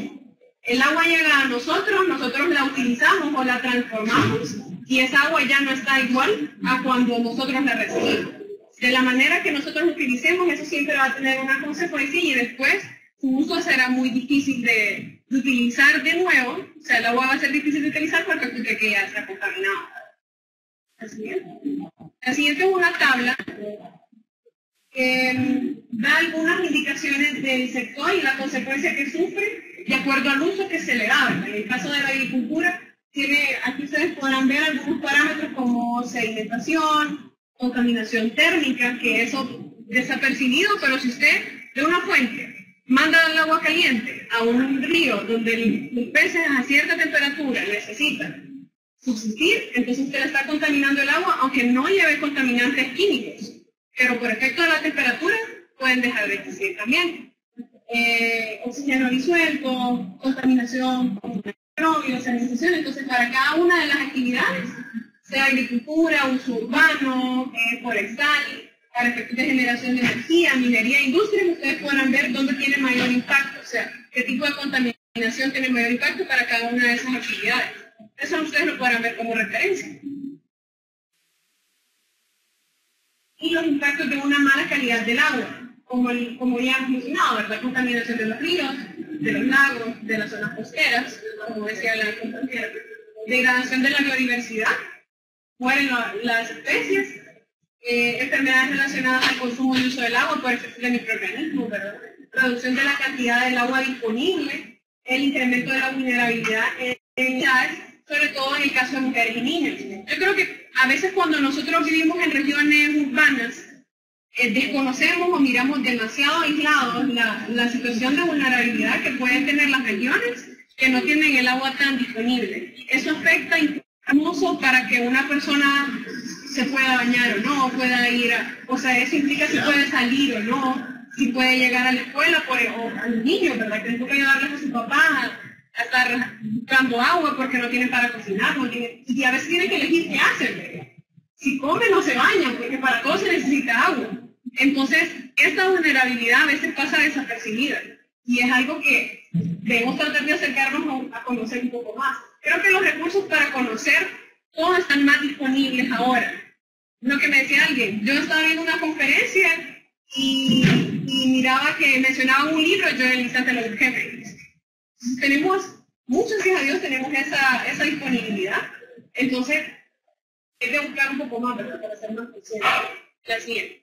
El agua llega a nosotros la utilizamos o la transformamos y esa agua ya no está igual a cuando nosotros la recibimos. De la manera que nosotros la utilicemos, eso siempre va a tener una consecuencia y después su uso será muy difícil de utilizar de nuevo. O sea, el agua va a ser difícil de utilizar porque usted que ya está contaminado. La siguiente es una tabla que da algunas indicaciones del sector y la consecuencia que sufre de acuerdo al uso que se le da. En el caso de la agricultura, aquí ustedes podrán ver algunos parámetros como sedimentación, contaminación térmica, que eso desapercibido, pero si usted de una fuente manda el agua caliente a un río donde los peces a cierta temperatura necesitan subsistir, entonces usted está contaminando el agua, aunque no lleve contaminantes químicos, pero por efecto de la temperatura pueden dejar de existir también. Oxígeno disuelto, contaminación, microbios, sanitización. Entonces para cada una de las actividades, sea agricultura, uso urbano, forestal, para efectos de generación de energía, minería, industria, ustedes podrán ver dónde tiene mayor impacto, o sea, qué tipo de contaminación tiene mayor impacto para cada una de esas actividades. Eso ustedes lo podrán ver como referencia. Y los impactos de una mala calidad del agua, como ya hemos mencionado, ¿verdad? Contaminación de los ríos, de los lagos, de las zonas costeras, como decía la compañera, degradación de la biodiversidad, mueren las especies, enfermedades relacionadas al consumo y uso del agua por efectos de microorganismos, ¿verdad? Reducción de la cantidad del agua disponible, el incremento de la vulnerabilidad en edades, sobre todo en el caso de mujeres y niños. Yo creo que a veces cuando nosotros vivimos en regiones urbanas, desconocemos o miramos demasiado aislados la situación de vulnerabilidad que pueden tener las regiones que no tienen el agua tan disponible. Eso afecta incluso para que una persona se pueda bañar o no, pueda ir o sea, eso implica si puede salir o no, si puede llegar a la escuela o al niño, ¿verdad? Que toca ayudarles a su papá a estar buscando agua porque no tienen para cocinar, y a veces tienen que elegir qué hacen. Si comen o se bañan, porque para todo se necesita agua. Entonces, esta vulnerabilidad a veces pasa desapercibida y es algo que debemos tratar de acercarnos a conocer un poco más. Creo que los recursos para conocer todos están más disponibles ahora. Lo que me decía alguien, yo estaba viendo una conferencia y miraba que mencionaba un libro, yo en el instante lo busqué. Tenemos, muchas gracias a Dios, tenemos esa disponibilidad. Entonces, es de buscar un poco más, ¿verdad? Para ser más consciente. La siguiente.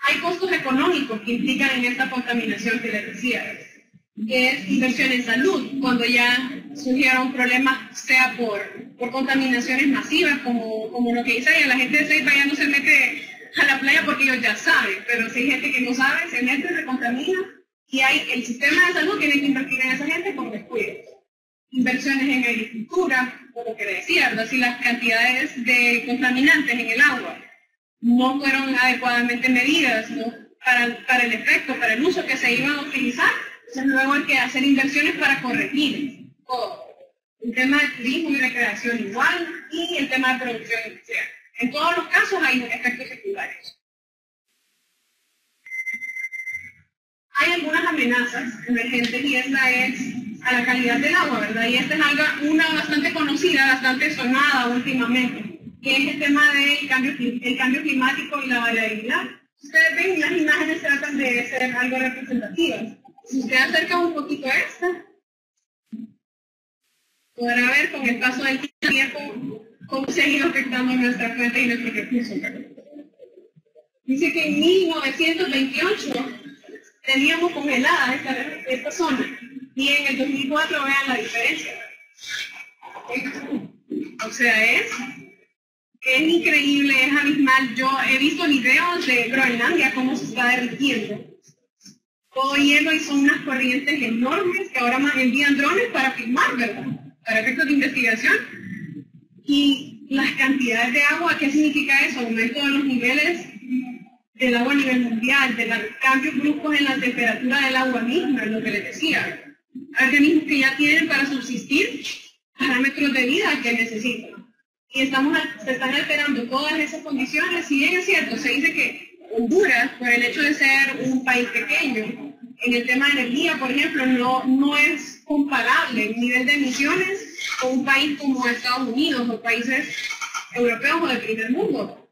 Hay costos económicos que implican en esta contaminación que les decía, que es inversión en salud, cuando ya surgieron problemas, sea por contaminaciones masivas, como lo que dice ahí, la gente de Ceiba ya no se mete a la playa porque ellos ya saben, pero si hay gente que no sabe, se mete, se contamina, y el sistema de salud tiene que invertir en esa gente con descuido. Inversiones en agricultura, como que decía, ¿verdad? Si las cantidades de contaminantes en el agua no fueron adecuadamente medidas, ¿no? para el efecto, para el uso que se iban a utilizar. Entonces luego hay que hacer inversiones para corregir todo. El tema de turismo y recreación igual, y el tema de producción industrial. En todos los casos hay efectos secundarios. Hay algunas amenazas emergentes y esta es a la calidad del agua, ¿verdad? Y esta es una bastante conocida, bastante sonada últimamente, que es el tema del cambio climático y la variabilidad. Ustedes ven, las imágenes tratan de ser algo representativas. Si usted acerca un poquito esta, podrá ver con el paso del tiempo cómo se ha ido afectando nuestra fuente y nuestros recursos. Dice que en 1928 teníamos congelada esta zona, y en el 2004 vean la diferencia. O sea, es increíble, es abismal. Yo he visto videos de Groenlandia, cómo se está derritiendo. Todo hielo, y son unas corrientes enormes que ahora más envían drones para filmar, ¿verdad? Para efectos de investigación. Y las cantidades de agua, ¿qué significa eso? Aumento de los niveles del agua a nivel mundial, de los cambios bruscos en la temperatura del agua misma, es lo que les decía. Organismos que ya tienen para subsistir parámetros de vida que necesitan. Y se están alterando todas esas condiciones. Si bien es cierto, se dice que Honduras, por el hecho de ser un país pequeño, en el tema de energía, por ejemplo, no es comparable el nivel de emisiones con un país como Estados Unidos o países europeos o del primer mundo.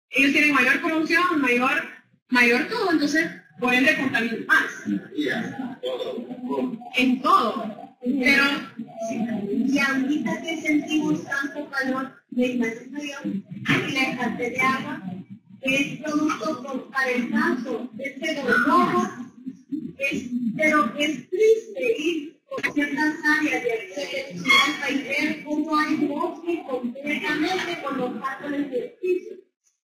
Ellos tienen mayor producción, mayor todo, entonces por ende contaminan más. En todo. Pero y ahorita que sentimos tanto calor, gracias a Dios, y la escasez de agua, es producto para el caso de este burbujo, pero es triste ir por ciertas áreas de la país, ver cómo hay bosques completamente con los árboles del piso.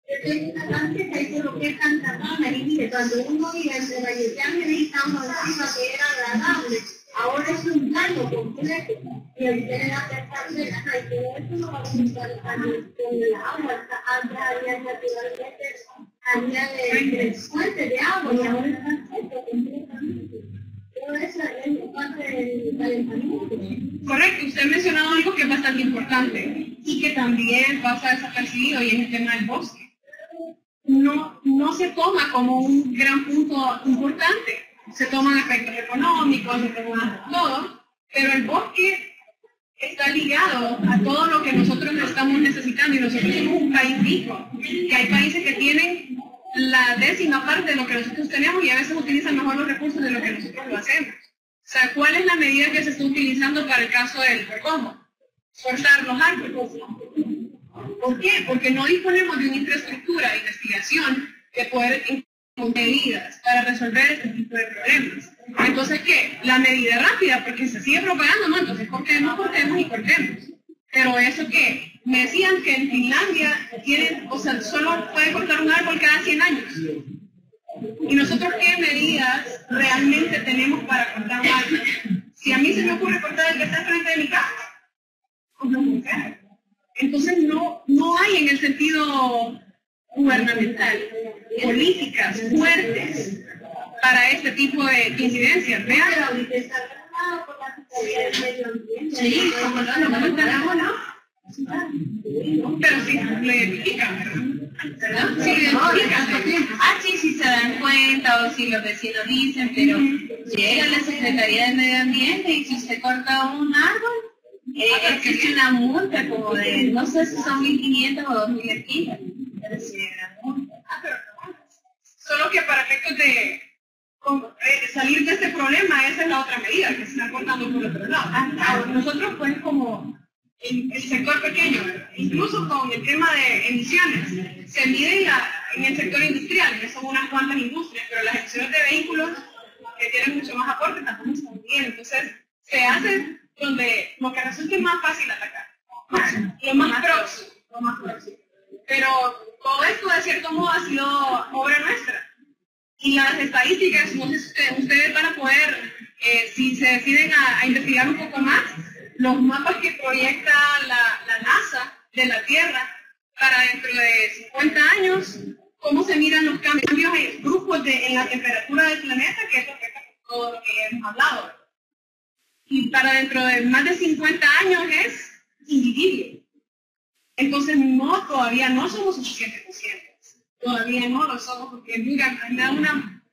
Entonces, antes hay solo que Cantarana, y mire, cuando uno vive entre Vallecán y estamos encima que era agradable, ahora es un daño completo. Y ahorita en la tercera y todo eso no va a comenzar con el agua, antes había naturalmente, había de fuentes de agua, y ahora está seco completamente. Todo eso es parte del calentamiento. Correcto, usted ha mencionado algo que es bastante importante y que también pasa desapercibido, y es el tema del bosque. No se toma como un gran punto importante. Se toman aspectos económicos, se toman todo, pero el bosque está ligado a todo lo que nosotros estamos necesitando, y nosotros somos un país rico, que hay países que tienen la 10ª parte de lo que nosotros tenemos y a veces utilizan mejor los recursos de lo que nosotros lo hacemos. O sea, ¿cuál es la medida que se está utilizando para el caso del cómo? Cortar los árboles. ¿Por qué? Porque no disponemos de una infraestructura de investigación que pueda medidas para resolver este tipo de problemas. Entonces, ¿qué? La medida rápida, porque se sigue propagando, ¿no? Entonces, cortemos y cortemos. Pero eso que me decían que en Finlandia tienen, o sea, solo pueden cortar un árbol cada 100 años. ¿Y nosotros qué medidas realmente tenemos para cortar un árbol? Si a mí se me ocurre cortar el que está frente de mi casa, pues no funciona. Entonces, no hay en el sentido gubernamental políticas fuertes para este tipo de incidencias. Vean, sí, como no tenemos, ¿no? Pero sí lo identifican, ¿verdad? Sí, identifican. Sí, si se dan cuenta o si los vecinos dicen, pero llega la Secretaría de Medio Ambiente y si usted corta un árbol, existe una multa como de, no sé si son 1.500 o 2.000 lempiras. Solo que para efectos de salir de este problema, esa es la otra medida, que se está cortando por otro lado. Nosotros, pues, como el sector pequeño, incluso con el tema de emisiones, se mide en el sector industrial, que son unas cuantas industrias, pero las emisiones de vehículos, que tienen mucho más aporte, tampoco están bien. Entonces, se hace donde lo que resulte más fácil atacar, lo más próximo. Pero todo esto, de cierto modo, ha sido obra nuestra. Y las estadísticas, no sé si ustedes van a poder, si se deciden a investigar un poco más, los mapas que proyecta la NASA de la Tierra para dentro de 50 años, cómo se miran los cambios bruscos en la temperatura del planeta, que es lo que todo lo que hemos hablado. Y para dentro de más de 50 años es individuo. Entonces todavía no somos suficientes conscientes. Todavía no lo somos, porque mira, me da una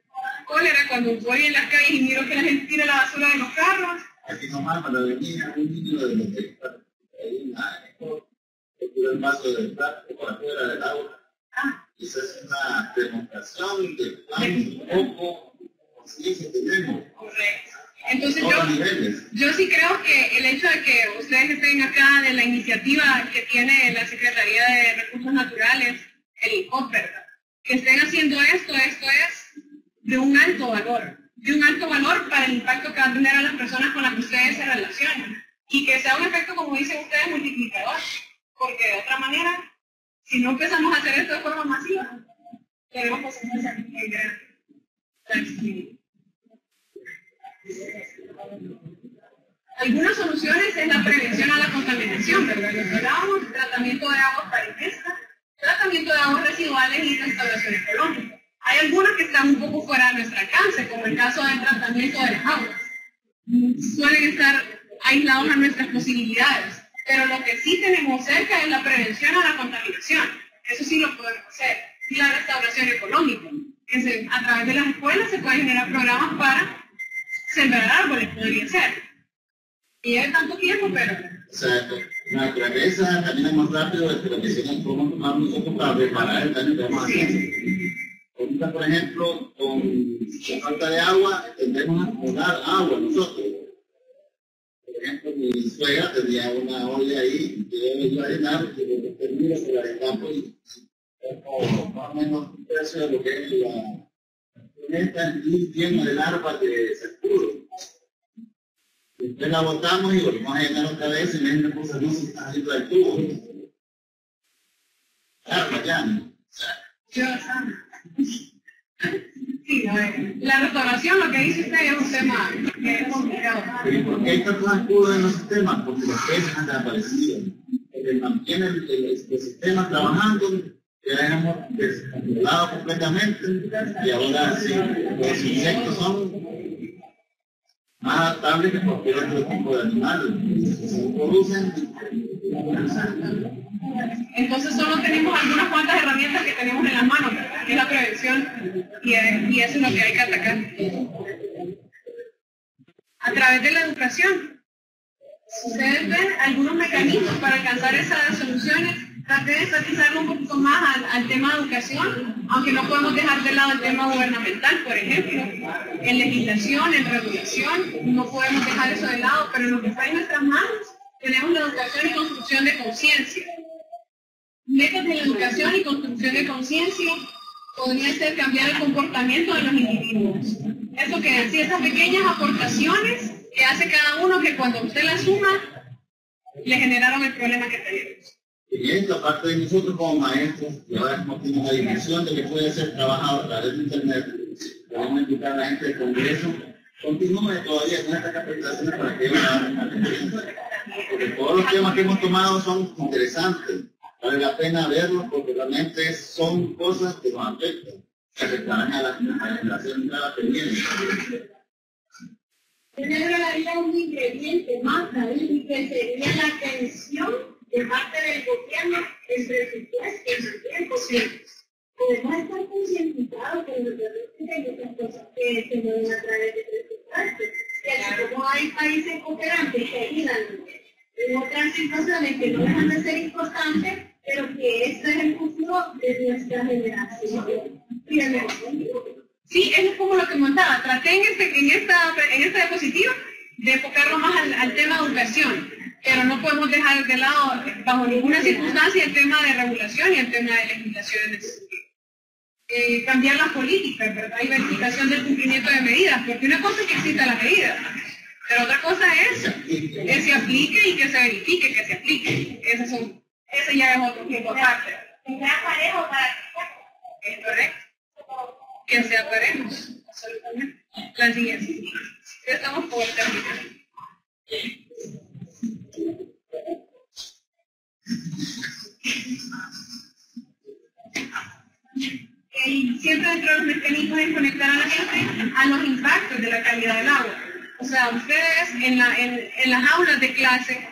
cólera cuando voy en las calles y miro que la gente tira la basura de los carros. Aquí nomás para venir un niño de los que tira el vaso del plástico por afuera del agua. Y se hace una demostración de cuán poco conciencia tenemos. Correcto. Entonces niveles. yo sí creo que el hecho de que ustedes estén acá de la iniciativa que tiene la Secretaría de Recursos Naturales, el ICOP, ¿verdad? Que estén haciendo esto es de un alto valor para el impacto que va a tener a las personas con las que ustedes se relacionan. Y que sea un efecto, como dicen ustedes, multiplicador. Porque de otra manera, si no empezamos a hacer esto de forma masiva, tenemos consecuencias muy grandes. Algunas soluciones es la prevención a la contaminación, ¿verdad? Lo que hablábamos, tratamiento de aguas para ingesta, tratamiento de aguas residuales y restauración ecológica. Hay algunas que están un poco fuera de nuestro alcance, como el caso del tratamiento de las aguas. Suelen estar aislados a nuestras posibilidades, pero lo que sí tenemos cerca es la prevención a la contaminación. Eso sí lo podemos hacer. Y la restauración ecológica, que a través de las escuelas se pueden generar programas para sembrar árboles, podría ser. Y lleva tanto tiempo, pero... Exacto. La cabeza camina más rápido de lo que se nos podemos tomar nosotros para reparar el daño que vamos a hacer. Ahorita, por ejemplo, con la falta de agua, tendremos a acumular agua nosotros. Por ejemplo, mi suegra tenía una olla ahí que yo iba a llenar, que termino por la destapo y más o menos un tercio de lo que es la planeta y lleno de larvas de serpuro. Después la botamos y volvemos a llenar otra vez y me una cosa no se está haciendo del tubo. Claro, ya. Sí, la restauración, lo que dice usted, es un tema que es complicado. ¿Por qué hay tantos escudos en los sistemas? Porque los peces han desaparecido. Porque mantiene el sistema trabajando, ya hemos descontrolado completamente y ahora sí, los insectos son más adaptables que cualquier otro tipo de animales. Se reproducen. Entonces solo tenemos algunas cuantas herramientas que tenemos en las manos, que es la prevención, y eso es lo que hay que atacar. A través de la educación. Ustedes ven algunos mecanismos para alcanzar esas soluciones. Traté de enfatizarlo un poquito más al tema de educación, aunque no podemos dejar de lado el tema gubernamental, por ejemplo. En legislación, en regulación, no podemos dejar eso de lado, pero en lo que está en nuestras manos tenemos la educación y construcción de conciencia. Metas de la educación y construcción de conciencia podría ser cambiar el comportamiento de los individuos. Eso que decía, esas pequeñas aportaciones que hace cada uno que cuando usted las suma, le generaron el problema que tenemos. Y esto, aparte de nosotros como maestros, y ahora como tenemos la dimensión de que puede ser trabajado a través de Internet, podemos invitar a la gente del Congreso, continúe todavía con estas capacitaciones para que ellos hagan una experiencia. Porque todos los temas que hemos tomado son interesantes, vale la pena verlos porque realmente son cosas que nos afectan, que afectarán a la generación que viene. Tener un ingrediente más ahí que sería la atención de parte del gobierno, el presupuesto y el tiempo. Podemos estar concientizados que nos hay muchas cosas que se mueven a través de presupuesto. Y así como hay países cooperantes que ayudan en otras situaciones que no dejan de ser importantes, pero que este es el futuro de nuestra generación. Sí, eso es como lo que montaba. Traté en esta diapositiva de enfocarlo más al tema de educación, pero no podemos dejar de lado bajo ninguna circunstancia el tema de regulación y el tema de legislación en ese sentido. Cambiar las políticas, ¿verdad? Y verificación del cumplimiento de medidas, porque una cosa es que exista la medida, pero otra cosa es que se aplique y que se verifique que se aplique. Ese ya es otro tipo aparte. Que sea parejo para que ¿es correcto? Que sea parejo, absolutamente. La siguiente. Ya estamos por terminar. invitar a la gente a los impactos de la calidad del agua. O sea, ustedes en las aulas de clase,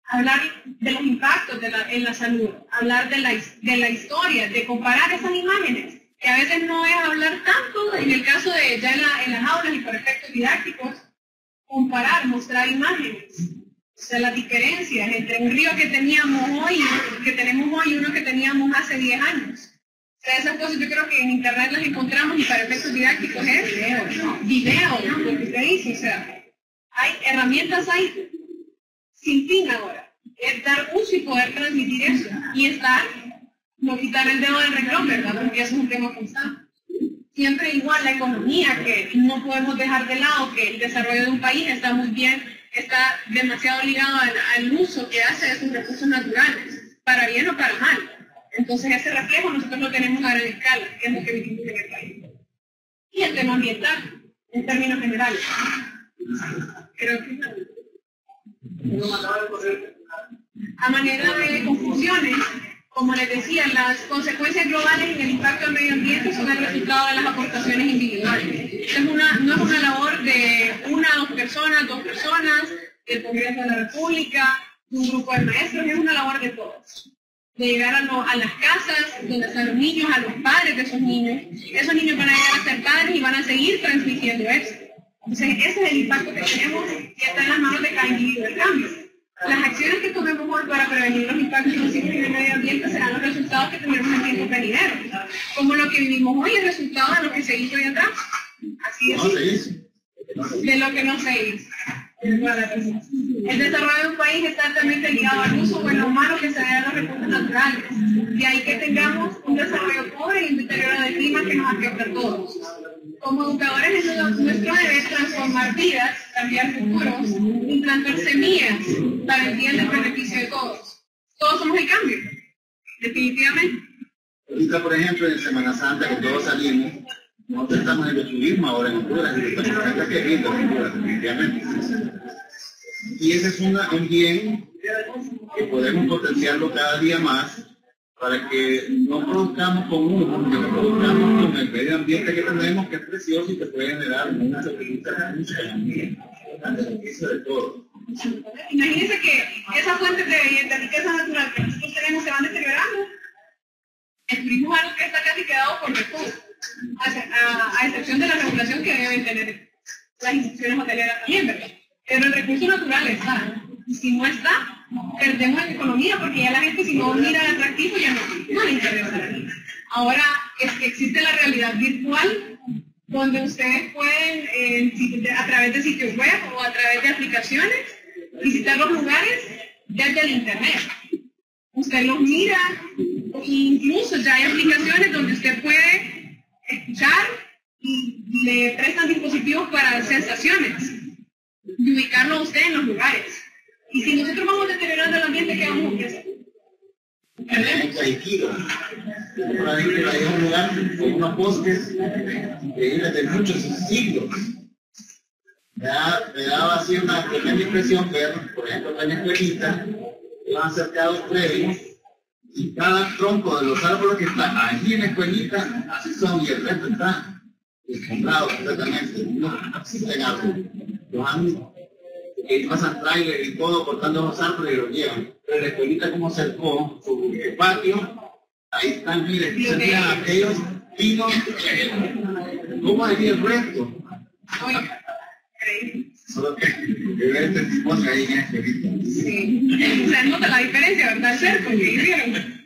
hablar de los impactos en la salud, hablar de la historia, de comparar esas imágenes, que a veces no es hablar tanto, en el caso de ya en las aulas y por efectos didácticos, comparar, mostrar imágenes. O sea, las diferencias entre un río que tenemos hoy y uno que teníamos hace 10 años. O sea, esas cosas yo creo que en internet las encontramos y para efectos didácticos es video, lo que usted dice. O sea, hay herramientas, hay sin fin ahora. Es dar uso y poder transmitir eso. Y estar, no quitar el dedo del renglón, ¿verdad? Porque eso es un tema constante. Siempre igual la economía, que no podemos dejar de lado que el desarrollo de un país está muy bien, está demasiado ligado al uso que hace de sus recursos naturales, para bien o para mal. Entonces ese reflejo nosotros lo tenemos a gran escala, que es lo que vivimos en el país. Y el tema ambiental, en términos generales. Creo que a manera de conclusiones, como les decía, las consecuencias globales en el impacto del medio ambiente son el resultado de las aportaciones individuales. No es una labor de una o dos personas, del Congreso de la República, de un grupo de maestros, es una labor de todos. De llegar a las casas donde están los niños, a los padres de esos niños van a llegar a ser padres y van a seguir transmitiendo eso. Entonces ese es el impacto que tenemos y está en las manos de cada individuo el cambio. Las acciones que tomemos hoy para prevenir los impactos nocivos en el medio ambiente serán los resultados que tendremos en tiempos venideros. Como lo que vivimos hoy es resultado de lo que se hizo hoy atrás. Así es. De lo que no se hizo. El desarrollo de un país está altamente ligado al uso bueno humano que se dé a los recursos naturales. De ahí que tengamos un desarrollo pobre y un deterioro del clima que nos afecta a todos. Como educadores es nuestro deber transformar vidas, cambiar futuros, implantar semillas para el bien del beneficio de todos. Todos somos el cambio, definitivamente. Ahorita, por ejemplo, en Semana Santa, que todos salimos, nosotros estamos en el turismo ahora en Honduras, y estamos que viendo Honduras, definitivamente. Y ese es un bien que podemos potenciarlo cada día más para que no produzcamos con uno, que no produzcamos con el medio ambiente que tenemos, que es precioso y que puede generar mucha economía, al beneficio de todos. Imagínense que esas fuentes de riqueza natural que nosotros tenemos se van deteriorando. El turismo es algo que está casi quedado por default, a excepción de la regulación que deben tener las instituciones hoteleras también, ¿verdad? Pero el recurso natural está. Y si no está, perdemos en economía, porque ya la gente, si no mira el atractivo, ya no le interesa. Ahora es que existe la realidad virtual, donde ustedes pueden, a través de sitios web o a través de aplicaciones, visitar los lugares desde el internet. Usted los mira, incluso ya hay aplicaciones donde usted puede escuchar y le prestan dispositivos para sensaciones y ubicarlo a usted en los lugares. Y si nosotros vamos deteriorando el ambiente, ¿qué vamos a hacer? En Caiquiro, hay un lugar con unos bosques increíbles de muchos siglos. Me daba así una pequeña impresión ver, por ejemplo, en la escuelita, iban acercados predios, y cada tronco de los árboles que están allí en la escuelita, así son, y el resto está descombrado completamente. No existen árboles. Los han pasan trailers y todo cortando los árboles y los llevan. Pero la escuelita como cercó su patio, ahí están, miren, serían aquellos pinos. ¿Cómo sería el resto? Solo que ver este tipo ahí en la escuelita. Sí, se nota la diferencia, ¿verdad? El cerco que hicieron.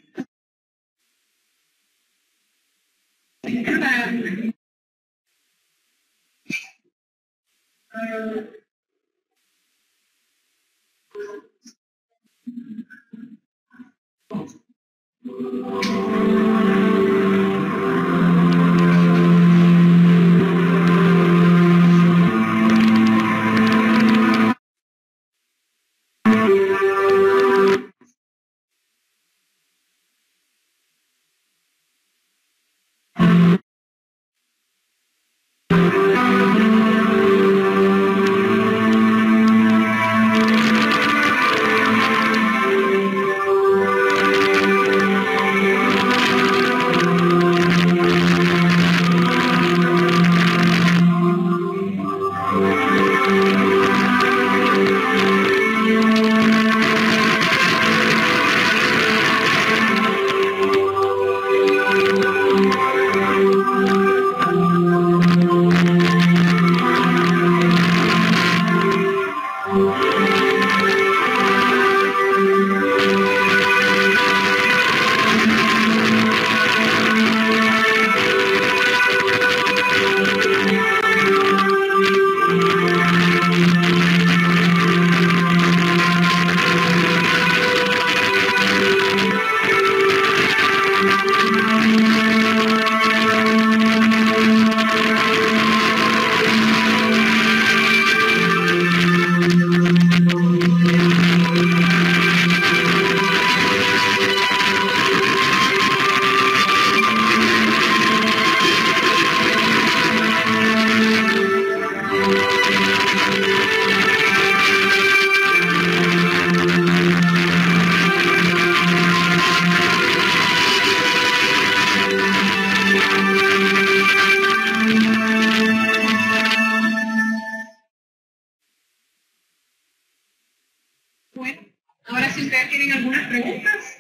Ahora, si ustedes tienen algunas preguntas.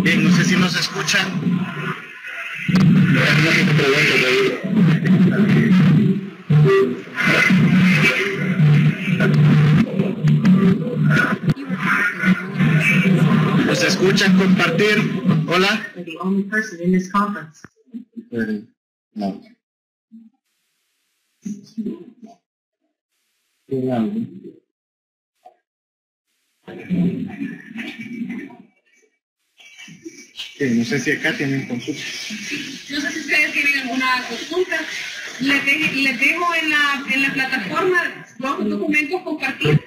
Bien, no sé si nos escuchan. ¿Nos escuchan compartir? Hola. No. No sé si acá tienen consultas. No sé si ustedes tienen alguna consulta. Les dejo en la plataforma los documentos compartidos.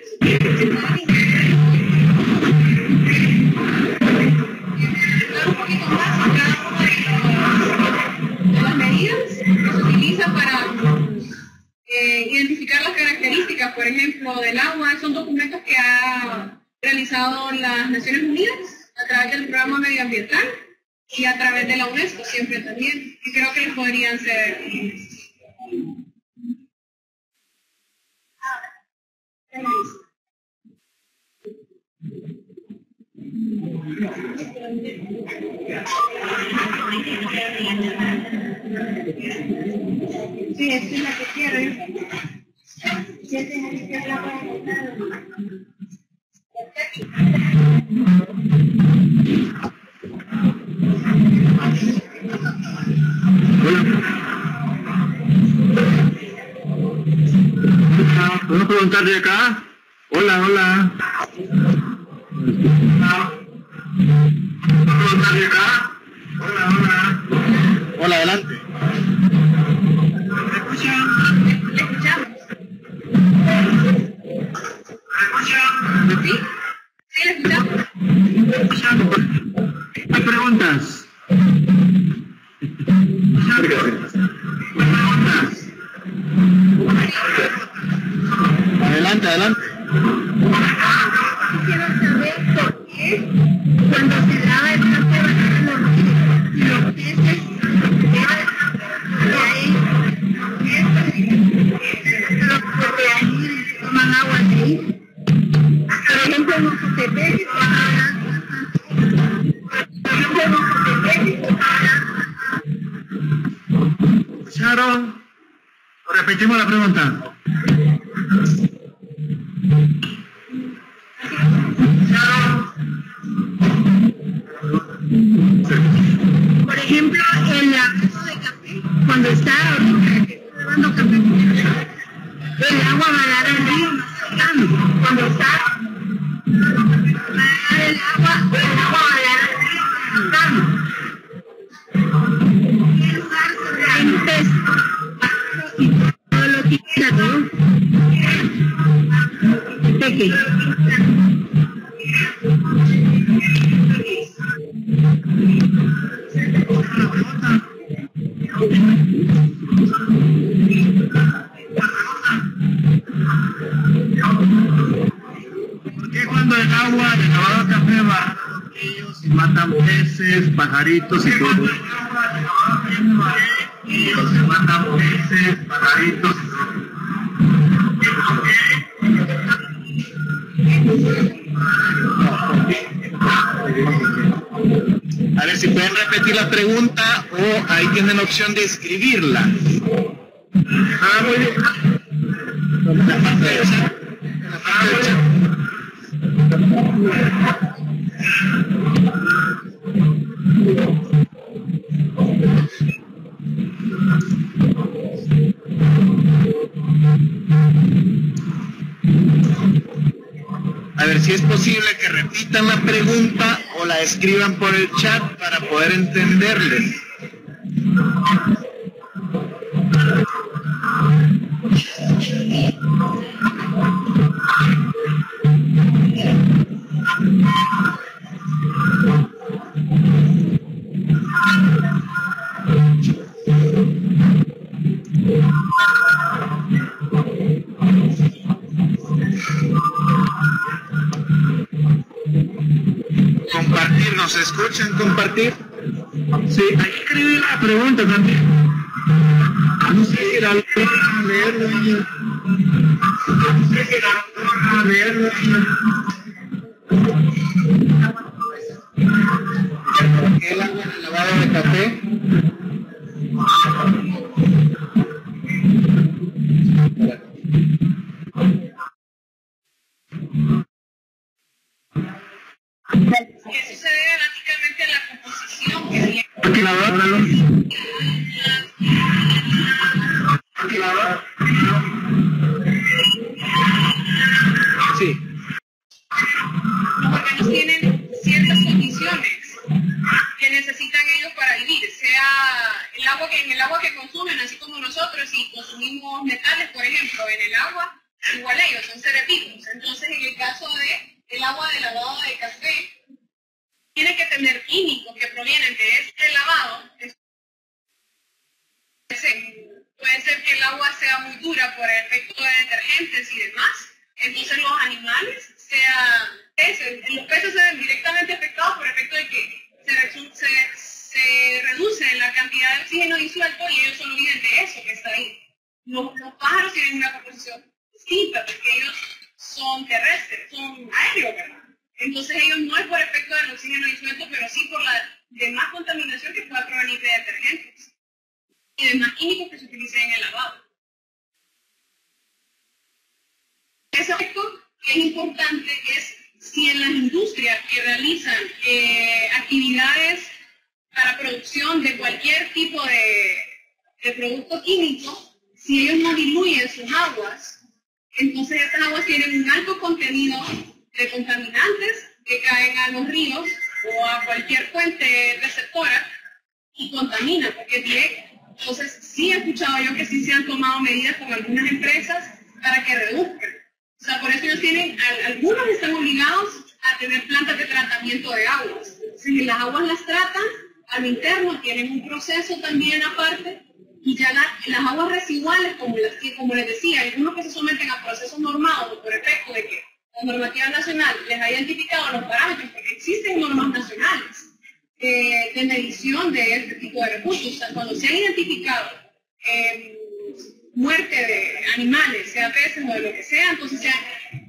Un poquito más en cada una de las medidas que se utilizan para identificar las características, por ejemplo, del agua. Son documentos que ha realizado las Naciones Unidas a través del programa medioambiental y a través de la UNESCO siempre también, y creo que les podrían ser. Sí, esta es la que quiero. ¿Podemos preguntar de acá? Hola, hola. ¿Podemos preguntar de acá? Hola, hola. Hola, adelante. ¿Me escuchan? ¿Le escuchamos? ¿Me escuchan? ¿Sí? ¿Sí le escuchamos? ¿Me escuchan? ¿Hay preguntas? ¿Hay preguntas? Adelante, adelante. Quiero saber por qué cuando se lava el traste los peces de ahí toman agua de ahí. Por ejemplo, en Ocotepeque, ¿Escucharon? Repetimos la pregunta. por ejemplo, en la casa de café, cuando está lavando café, el agua va a dar al río más cercano. Cuando está va a dar el agua va a dar al río más cercano. Pensar sobre hay un pez y todo lo que queda, ¿no? Pequeño. ¿Por qué cuando el agua de lavado café va ellos y matan peces, pajaritos y todo? Ellos se matan peces, pajaritos y todo. A ver si pueden repetir la pregunta o ahí tienen la opción de escribirla. Ah, muy bien. En la parte derecha. En la parte derecha. A ver si es posible que repitan la pregunta o o la escriban por el chat para poder entenderles. Compartir, ¿nos escuchan compartir? Sí, ahí escribí la pregunta también. No sé si la logra leerlo. No sé si la logra leerlo. ¿Por qué el agua en el lavado de café? Eso se debe básicamente a la composición que tiene. Sí. Los órganos tienen ciertas condiciones que necesitan ellos para vivir, sea en el agua que consumen, así como nosotros, si consumimos metales, por ejemplo, en el agua, igual ellos son seres vivos. Entonces, en el caso del agua de lavado de café, tiene que tener químicos que provienen de este lavado. Puede ser que el agua sea muy dura por el efecto de detergentes y demás. Entonces los animales, los peces se ven directamente afectados por el efecto de que se reduce la cantidad de oxígeno disuelto y ellos solo viven de eso que está ahí. Los pájaros tienen una composición distinta porque ellos son terrestres, son aéreos, ¿verdad? Entonces ellos no es por efecto del oxígeno disuelto, pero sí por la demás contaminación que pueda provenir de detergentes y demás químicos que se utilicen en el lavado. Ese aspecto que es importante es si en las industrias que realizan actividades para producción de cualquier tipo de producto químico, si ellos no diluyen sus aguas, entonces estas aguas tienen un alto contenido de contaminantes que caen a los ríos o a cualquier fuente receptora y contaminan porque es directo. Entonces sí he escuchado yo que sí se han tomado medidas con algunas empresas para que reduzcan. O sea, por eso ellos algunos están obligados a tener plantas de tratamiento de aguas. Si las aguas las tratan a lo interno, tienen un proceso también aparte, y ya las aguas residuales, como les decía, algunos que se someten a procesos normados por efecto de que la normativa nacional les ha identificado los parámetros, porque existen normas nacionales de medición de este tipo de recursos. O sea, cuando se ha identificado muerte de animales, sea peces o de lo que sea, entonces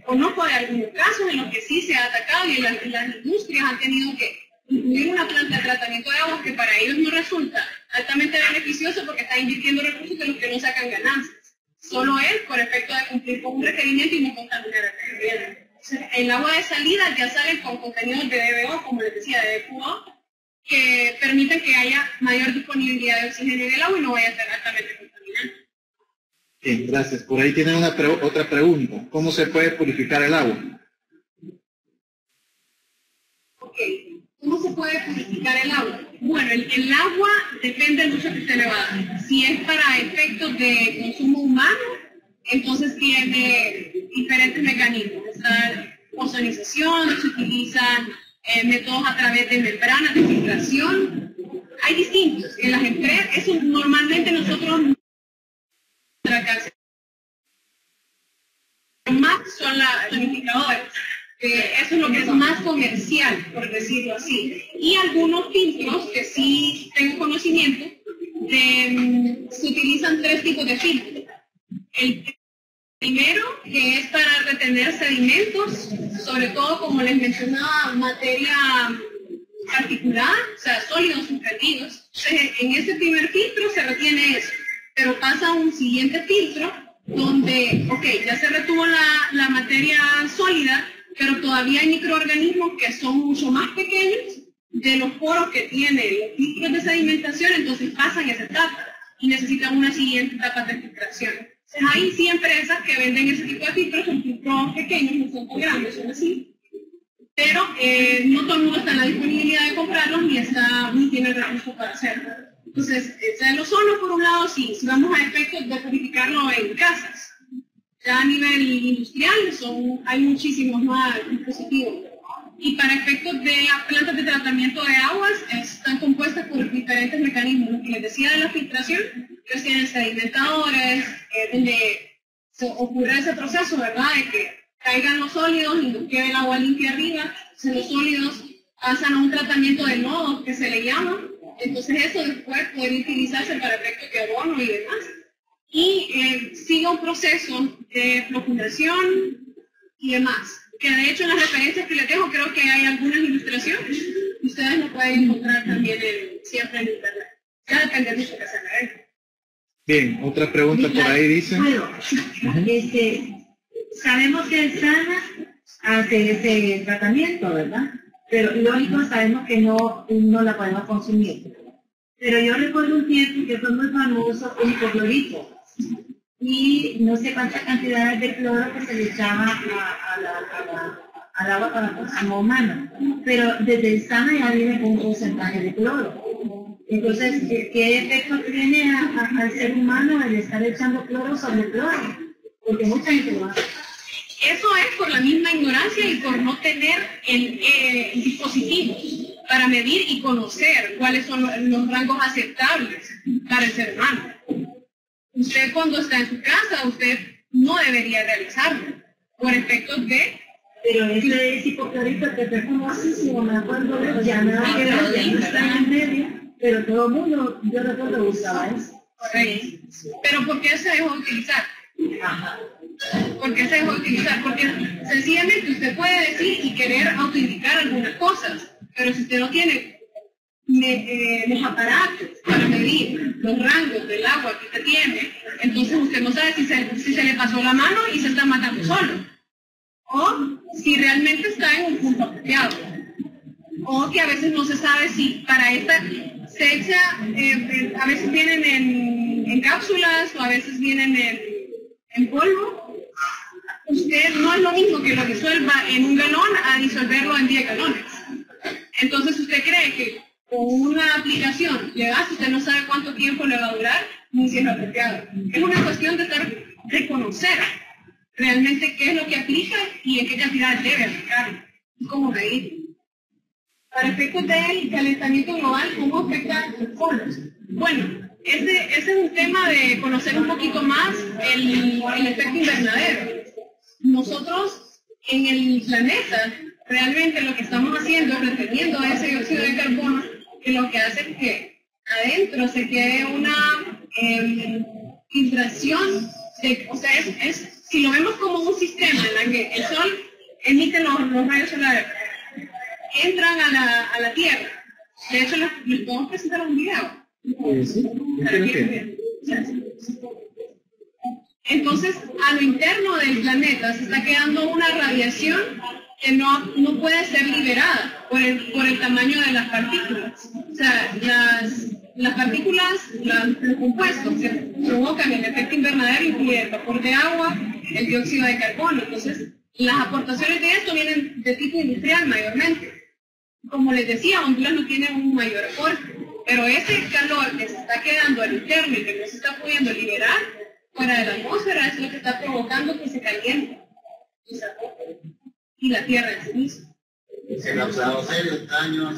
conozco de algunos casos en los que sí se ha atacado y las industrias han tenido que incluir una planta de tratamiento de aguas que para ellos no resulta altamente beneficioso porque está invirtiendo recursos de los que no sacan ganancias. Solo es por efecto de cumplir con un requerimiento y no contaminar el medio ambiente. El agua de salida ya sale con contenidos de DBO, como les decía, de DQO, que permiten que haya mayor disponibilidad de oxígeno en el agua y no vaya a ser altamente contaminante. Bien, gracias. Por ahí tienen otra pregunta. ¿Cómo se puede purificar el agua? Ok. ¿Cómo se puede purificar el agua? Bueno, el agua depende del uso que usted le va a dar. Si es para efectos de consumo humano, entonces tiene diferentes mecanismos. Está ozonización, se utilizan métodos a través de membranas de filtración. Hay distintos. En las empresas, eso normalmente nosotros más son las tonificadoras. Eso es lo que es más comercial, por decirlo así. Y algunos filtros que sí tengo conocimiento, se utilizan 3 tipos de filtros. El primero, que es para retener sedimentos, sobre todo, como les mencionaba, materia particulada, o sea, sólidos suspendidos. En ese primer filtro se retiene eso, pero pasa a un siguiente filtro donde, ok, ya se retuvo la materia sólida, pero todavía hay microorganismos que son mucho más pequeños de los poros que tienen los filtros de sedimentación, entonces pasan esa etapa y necesitan una siguiente etapa de filtración. Entonces, hay sí empresas que venden ese tipo de filtros, son filtros pequeños, no son tan grandes, son así, pero no todo el mundo está en la disponibilidad de comprarlos ni tiene recursos para hacerlo. Entonces, el ozono, por un lado, sí, si vamos a efectos de purificarlo en casas. Ya a nivel industrial hay muchísimos más dispositivos. Y para efectos de plantas de tratamiento de aguas, están compuestas por diferentes mecanismos. Lo que les decía de la filtración, ellos tienen sedimentadores, donde ocurre ese proceso, ¿verdad?, de que caigan los sólidos y nos quede el agua limpia arriba. Entonces los sólidos pasan a un tratamiento de nodos que se le llama. Entonces eso después podría utilizarse para efectos de abono y demás. Y sigue un proceso de floculación y demás. Que de hecho en las referencias que les dejo creo que hay algunas ilustraciones. Ustedes lo pueden encontrar también siempre en internet. Ya depende mucho de qué se haga. Bien, otra pregunta por ahí dice. Bueno, sabemos que el SANA hace ese tratamiento, ¿verdad? Pero lógico, sabemos que no la podemos consumir. Pero yo recuerdo un tiempo que fue muy famoso el hipoclorito. Y no sé cuántas cantidades de cloro que se le echaba al agua para consumo humano. Pero desde el SANA ya viene con un porcentaje de cloro. Entonces, ¿qué efecto tiene al ser humano el estar echando cloro sobre cloro? Porque mucha gente lo hace. Eso es por la misma ignorancia y por no tener dispositivos para medir y conocer cuáles son los rangos aceptables para el ser humano. Usted cuando está en su casa, usted no debería realizarlo por efectos de... Pero ese hipoclorito que fue famosísimo, me acuerdo de ya nada que ver, ya no está en medio, pero todo el mundo, yo recuerdo, usaba eso. Correcto. Pero ¿por qué se dejó de utilizar? Ajá. ¿Por qué se dejó de utilizar? Porque sencillamente usted puede decir y querer autoindicar algunas cosas, pero si usted no tiene los aparatos para medir los rangos del agua que usted tiene, entonces usted no sabe si se le pasó la mano y se está matando solo, o si realmente está en un punto apropiado, o que a veces no se sabe si para esta se echa, a veces vienen en cápsulas o a veces vienen en polvo. Usted no es lo mismo que lo disuelva en un galón a disolverlo en 10 galones. Entonces usted cree que con una aplicación le da, usted no sabe cuánto tiempo le va a durar, ni si es apropiado. Es una cuestión de conocer realmente qué es lo que aplica y en qué cantidad debe aplicarlo y cómo medir. Para efectos del calentamiento global, ¿cómo afecta los polos? Bueno, ese es un tema de conocer un poquito más el efecto invernadero. Nosotros en el planeta realmente lo que estamos haciendo es reteniendo ese dióxido de carbono, que lo que hace es que adentro se quede una filtración, o sea, si lo vemos como un sistema en el que el sol emite los rayos solares, entran a la Tierra. De hecho, les podemos presentar un video. Sí, entonces, a lo interno del planeta se está quedando una radiación que no puede ser liberada por el tamaño de las partículas. O sea, las partículas, los compuestos que provocan el efecto invernadero incluyen el vapor de agua, el dióxido de carbono. Entonces, las aportaciones de esto vienen de tipo industrial mayormente. Como les decía, Honduras no tiene un mayor aporte, pero ese calor que se está quedando al interno y que no se está pudiendo liberar fuera de la atmósfera es lo que está provocando que se caliente y la Tierra en sí misma. Se le ha causado serios daños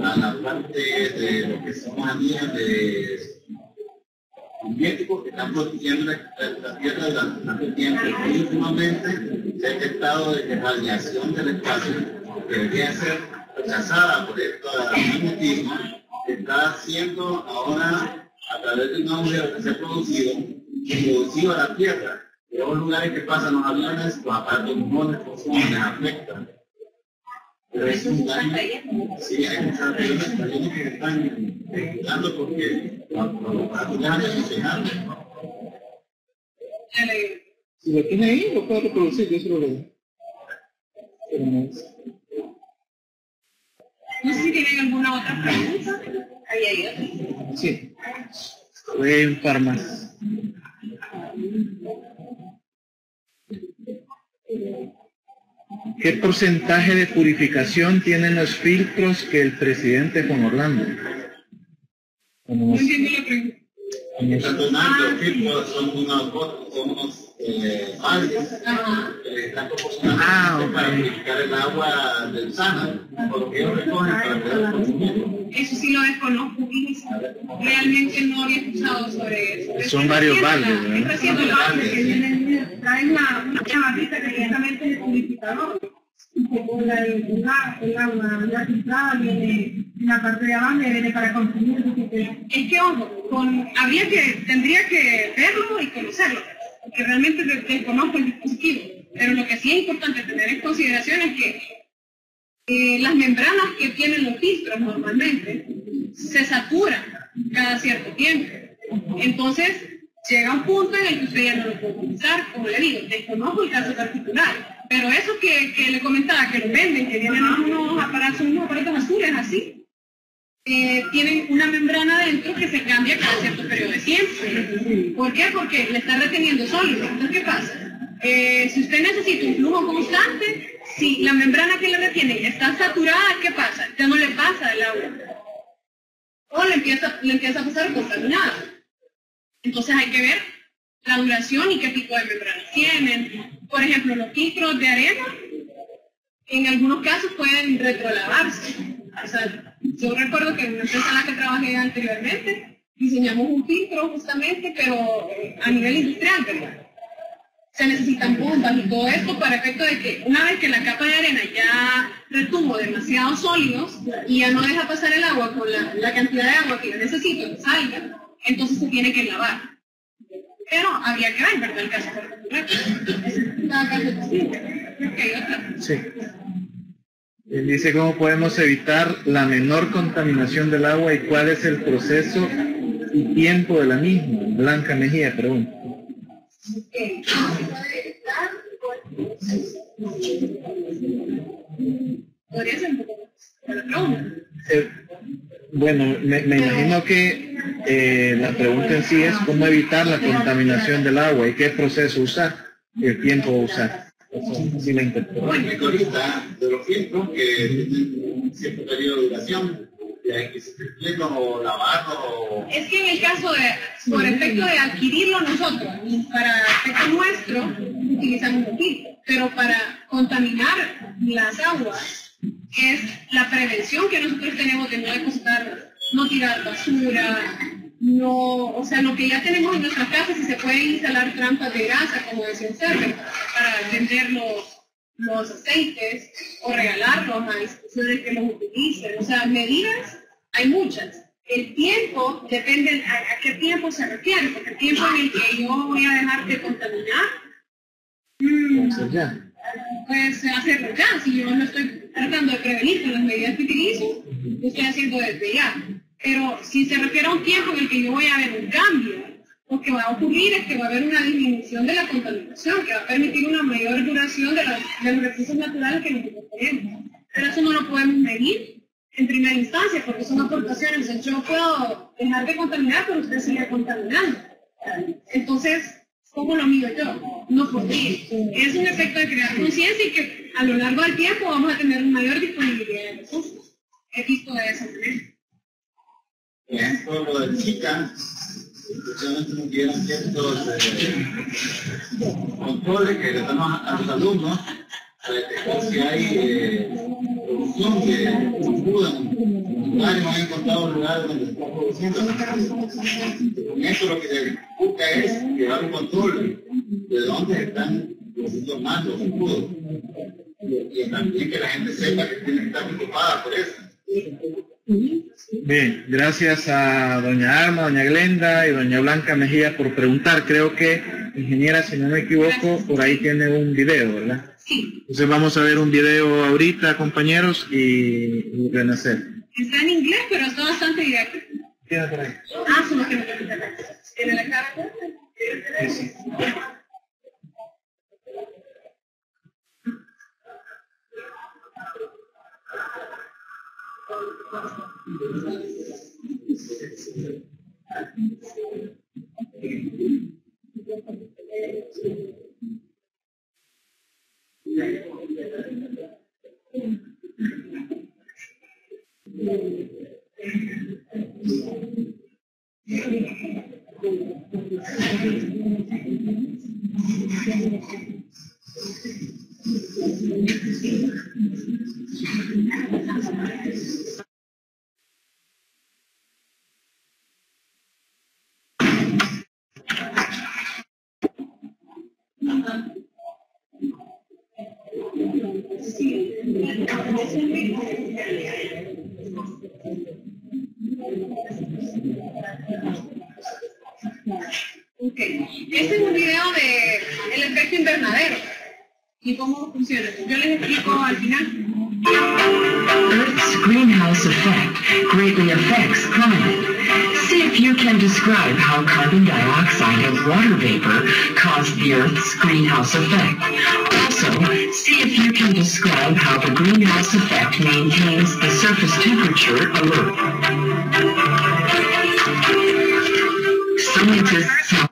a la parte de lo que son manías de magnéticos que están protegiendo la Tierra durante tanto tiempo. Y últimamente se ha detectado de que la radiación del espacio, que debería ser rechazada por este magnetismo, está siendo ahora, a través de un agujero que se ha producido a la Tierra. En los lugares que pasan los aviones, los aparatos pulmones, les afectan. Pero es un daño, sí, hay muchos aviones que están ejecutando porque los aparatos dejan de funcionar. Si lo tiene ahí, lo puedo reproducir, yo se lo leo. Pero no. No sé si tienen alguna otra pregunta. Ahí hay otra. Sí. Voy a ir un par más. ¿Qué porcentaje de purificación tienen los filtros que el presidente Juan Orlando? No entiendo la pregunta. Los filtros son unos baldes que están proporcionados para purificar el agua del Sana, por lo que ellos recogen para poder consumirlo. Eso sí lo desconozco. Realmente no había escuchado sobre eso. Son varios baldes, Es ¿verdad? recién el balde que traen una barrita que directamente es el purificador. El agua filtrada viene en la parte de abajo y viene para consumir. Es que, ojo, tendría que verlo y conocerlo, porque realmente desconozco el dispositivo. Pero lo que sí es importante tener en consideración es que las membranas que tienen los filtros normalmente se saturan cada cierto tiempo. Entonces, llega un punto en el que usted ya no lo puede utilizar, como le digo, desconozco el caso particular. Pero eso que le comentaba, que lo venden, que vienen unos aparatos azules así, tienen una membrana adentro que se cambia cada cierto periodo de tiempo. ¿Por qué? Porque le está reteniendo sólido. Entonces, ¿qué pasa? Si usted necesita un flujo constante, si la membrana que le retiene está saturada, ¿qué pasa? Ya no le pasa el agua. O le empieza a pasar contaminada. Entonces hay que ver la duración y qué tipo de membranas tienen. Por ejemplo, los filtros de arena, en algunos casos pueden retrolavarse. O sea, yo recuerdo que en una empresa en la que trabajé anteriormente, diseñamos un filtro justamente, pero a nivel industrial, ¿verdad? Se necesitan bombas y todo esto para efecto de que una vez que la capa de arena ya retuvo demasiados sólidos y ya no deja pasar el agua con la cantidad de agua que yo necesito que salga, entonces se tiene que lavar. Pero habría que ver, ¿verdad? El caso particular. Cada caso es distinto. Creo que hay otra. Sí. Él dice cómo podemos evitar la menor contaminación del agua y cuál es el proceso y tiempo de la misma. Blanca Mejía pregunta. Podría ser un poco más la pregunta. Bueno, me imagino que la pregunta en sí es cómo evitar la contaminación del agua y qué proceso usar, el tiempo a usar. Así la interpreto. Bueno, ahorita de los filtros que tienen un cierto periodo de duración, y hay que se explica o lavarlo. Es que en el caso de, por efecto de adquirirlo nosotros, y para efecto nuestro, utilizamos un filtro, pero para contaminar las aguas, es la prevención que nosotros tenemos de no depositar, no tirar basura, no, o sea, lo que ya tenemos en nuestras casas, si se pueden instalar trampas de grasa, como decía usted, para vender los aceites o regalarlos a instituciones que los utilicen. O sea, medidas hay muchas. El tiempo depende a qué tiempo se refiere, porque el tiempo en el que yo voy a dejar de contaminar, pues hacerlo ya. Si yo no estoy tratando de prevenir con las medidas que utilizo, lo estoy haciendo desde ya. Pero si se refiere a un tiempo en el que yo voy a ver un cambio, lo que va a ocurrir es que va a haber una disminución de la contaminación, que va a permitir una mayor duración de los recursos naturales que nosotros tenemos. Pero eso no lo podemos medir en primera instancia, porque son aportaciones. O sea, yo puedo dejar de contaminar, pero usted sigue contaminando. Entonces, ¿cómo lo mido yo? No por ti. Es un efecto de crear conciencia y que a lo largo del tiempo vamos a tener mayor disponibilidad de recursos. He visto de esa manera. Por ejemplo, lo del Chica, especialmente nos dieron ciertos controles que le damos a los alumnos para detectar si hay producción de cruda en lugares, no han encontrado lugares donde se está produciendo. Con esto lo que se busca es llevar un control de dónde están produciendo más los crudos. Y también que la gente sepa que tiene que estar preocupada por eso. Bien, gracias a doña Alma, doña Glenda y doña Blanca Mejía por preguntar. Creo que, ingeniera, si no me equivoco, por ahí tiene un video, ¿verdad? Sí. Entonces vamos a ver un video ahorita, compañeros, y renacer. Está en inglés, pero está bastante directo. Queda por ahí. Solo que me tiene la cara. Sí. Okay. Este es un video de el efecto invernadero y cómo funciona. Yo les explico al final. Earth's greenhouse effect greatly affects climate. See if you can describe how carbon dioxide and water vapor cause the Earth's greenhouse effect. Also, see if you can describe how the greenhouse effect maintains the surface temperature of Earth. Scientists have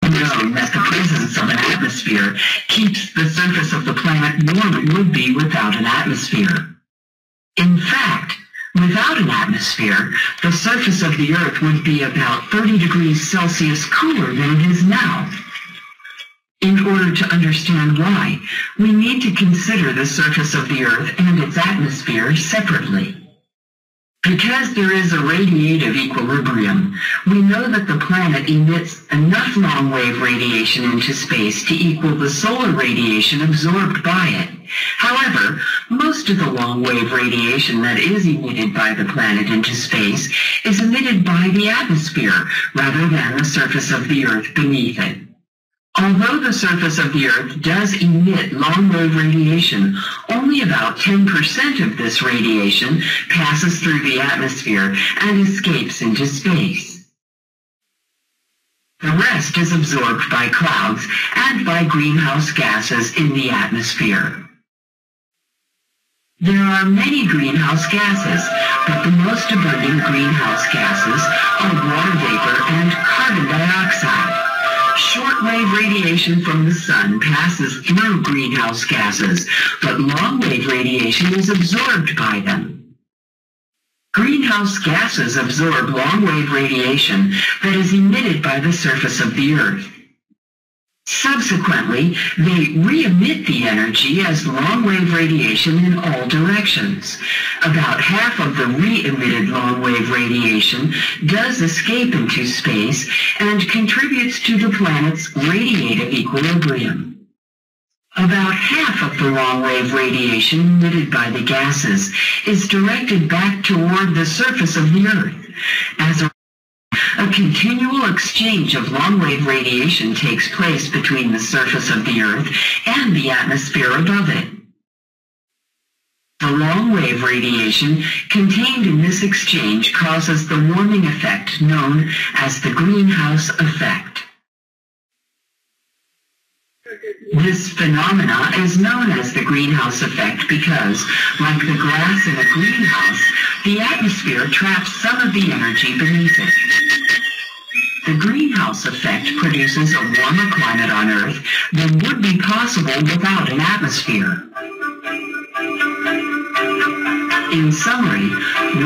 known that the presence of an atmosphere keeps the surface of the planet warm it would be without an atmosphere. In fact, without an atmosphere, the surface of the Earth would be about 30 degrees Celsius cooler than it is now. In order to understand why, we need to consider the surface of the Earth and its atmosphere separately. Because there is a radiative equilibrium, we know that the planet emits enough long-wave radiation into space to equal the solar radiation absorbed by it. However, most of the long-wave radiation that is emitted by the planet into space is emitted by the atmosphere rather than the surface of the Earth beneath it. Although the surface of the Earth does emit long-wave radiation, only about 10% of this radiation passes through the atmosphere and escapes into space. The rest is absorbed by clouds and by greenhouse gases in the atmosphere. There are many greenhouse gases, but the most abundant greenhouse gases are water vapor and carbon dioxide. Short-wave radiation from the sun passes through greenhouse gases, but long-wave radiation is absorbed by them. Greenhouse gases absorb long-wave radiation that is emitted by the surface of the Earth. Subsequently, they re-emit the energy as long-wave radiation in all directions. About half of the re-emitted long-wave radiation does escape into space and contributes to the planet's radiative equilibrium. About half of the long-wave radiation emitted by the gases is directed back toward the surface of the Earth. As a continual exchange of long-wave radiation takes place between the surface of the Earth and the atmosphere above it. The long-wave radiation contained in this exchange causes the warming effect known as the greenhouse effect. This phenomena is known as the greenhouse effect because, like the glass in a greenhouse, the atmosphere traps some of the energy beneath it. The greenhouse effect produces a warmer climate on Earth than would be possible without an atmosphere. In summary,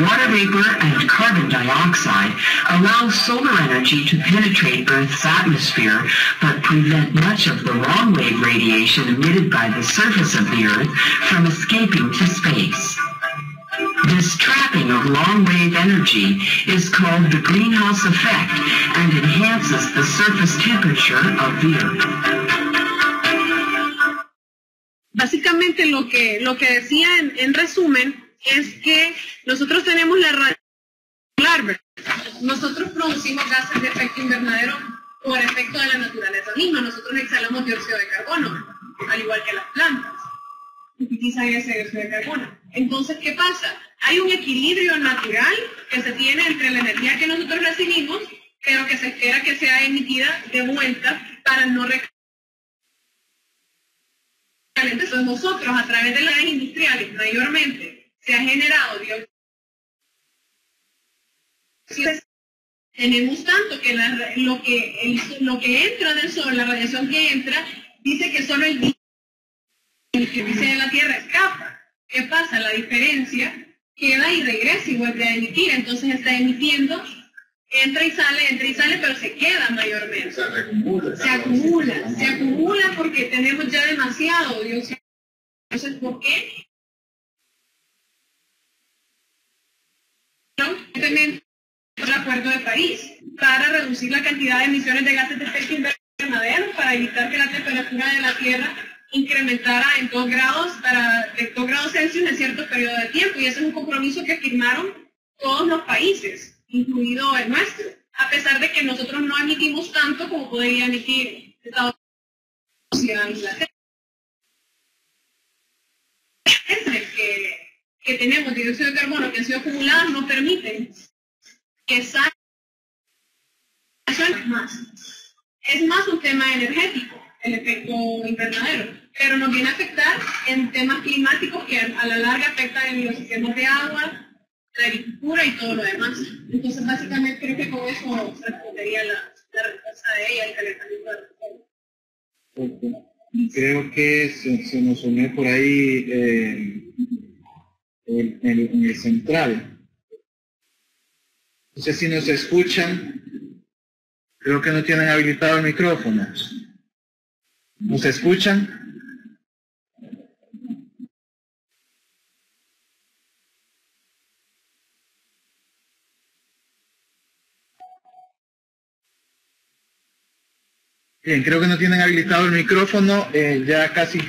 water vapor and carbon dioxide allow solar energy to penetrate Earth's atmosphere, but prevent much of the long-wave radiation emitted by the surface of the Earth from escaping to space. This trapping of long-wave energy is called the greenhouse effect and enhances the surface temperature of the Earth. Básicamente lo que decía en resumen es que nosotros tenemos la radiación solar. Nosotros producimos gases de efecto invernadero por efecto de la naturaleza misma. Nosotros exhalamos dióxido de carbono, al igual que las plantas. Utilizan ese dióxido de carbono. Entonces, ¿qué pasa? Hay un equilibrio natural que se tiene entre la energía que nosotros recibimos, pero que se espera que sea emitida de vuelta para no recargar. Entonces, nosotros, a través de las áreas industriales, mayormente, se ha generado dióxido. Tenemos tanto que lo que entra del sol, la radiación que entra, dice que solo el que dice de la Tierra escapa. ¿Qué pasa? La diferencia queda y regresa y vuelve a emitir. Entonces está emitiendo, entra y sale, pero se queda mayormente. Se acumula porque tenemos ya demasiado dióxido. Entonces, ¿por qué? El Acuerdo de París para reducir la cantidad de emisiones de gases de efecto invernadero, para evitar que la temperatura de la Tierra incrementara en 2 grados Celsius en cierto periodo de tiempo, y ese es un compromiso que firmaron todos los países, incluido el nuestro, a pesar de que nosotros no emitimos tanto como podría emitir Estados Unidos e Inglaterra. Que tenemos dióxido de carbono que han sido acumuladas no permiten que salga más. Es más un tema energético, el efecto invernadero, pero nos viene a afectar en temas climáticos que a la larga afectan en los sistemas de agua, la agricultura y todo lo demás. Entonces, básicamente, creo que con eso respondería la respuesta de ella, el calentamiento de la okay. Creo que se nos unió por ahí en el central. No sé si nos escuchan. Creo que no tienen habilitado el micrófono. ¿Nos escuchan? Bien, creo que no tienen habilitado el micrófono. Ya casi...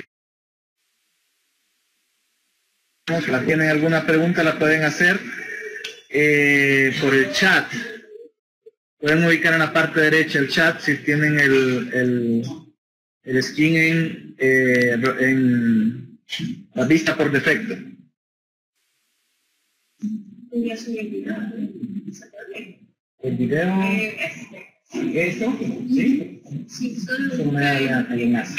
Si tienen alguna pregunta, la pueden hacer por el chat. Pueden ubicar en la parte derecha el chat si tienen el skin en la vista por defecto. El video. ¿Esto? ¿Sí? Sí, solo me da el enlace.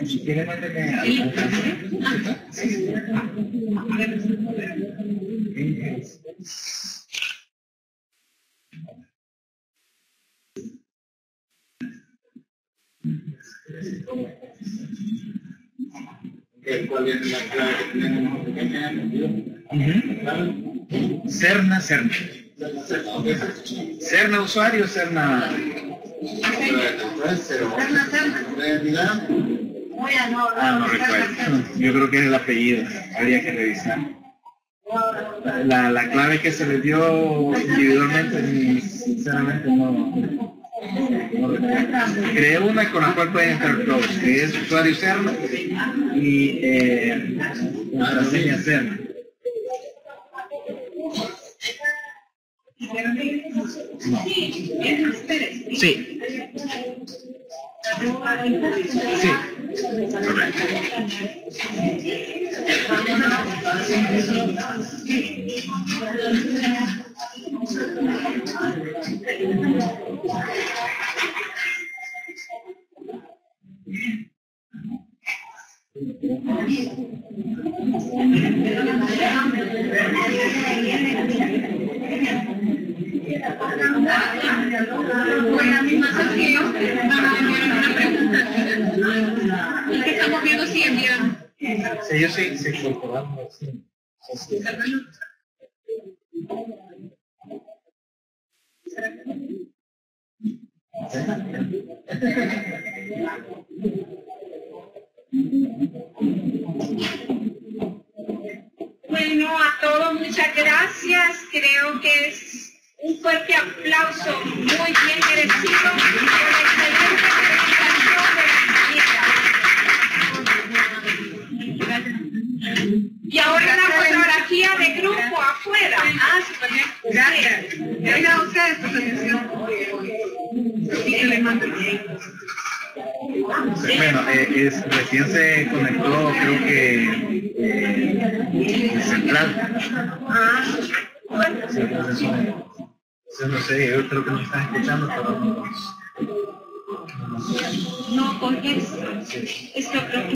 Si quiere, mándeme ¿Cuál es la clave que tenemos pequeña? Cerna. Cerna usuario, Cerna. No recuerdo. Yo creo que es el apellido. Habría que revisar. La clave que se le dio individualmente, sinceramente no recuerdo. Creé una con la cual pueden entrar todos, que es usuario Cerna y contraseña Cerna. No. Sí. Sí. Correcto. ¿Y qué estamos viendo si envían? Sí, ellos se incorporaron. Sí. Bueno, a todos muchas gracias. Creo que es un fuerte aplauso muy bien merecido por la excelente presentación de la compañera. Y ahora la fotografía de grupo afuera. Ah, súper bien. Gracias. Gracias a ustedes por su atención. Sí, que les mando el video. Bueno, recién se conectó, creo que el central. Sí, entonces, no sé, yo creo que nos están escuchando, pero no, porque esto creo que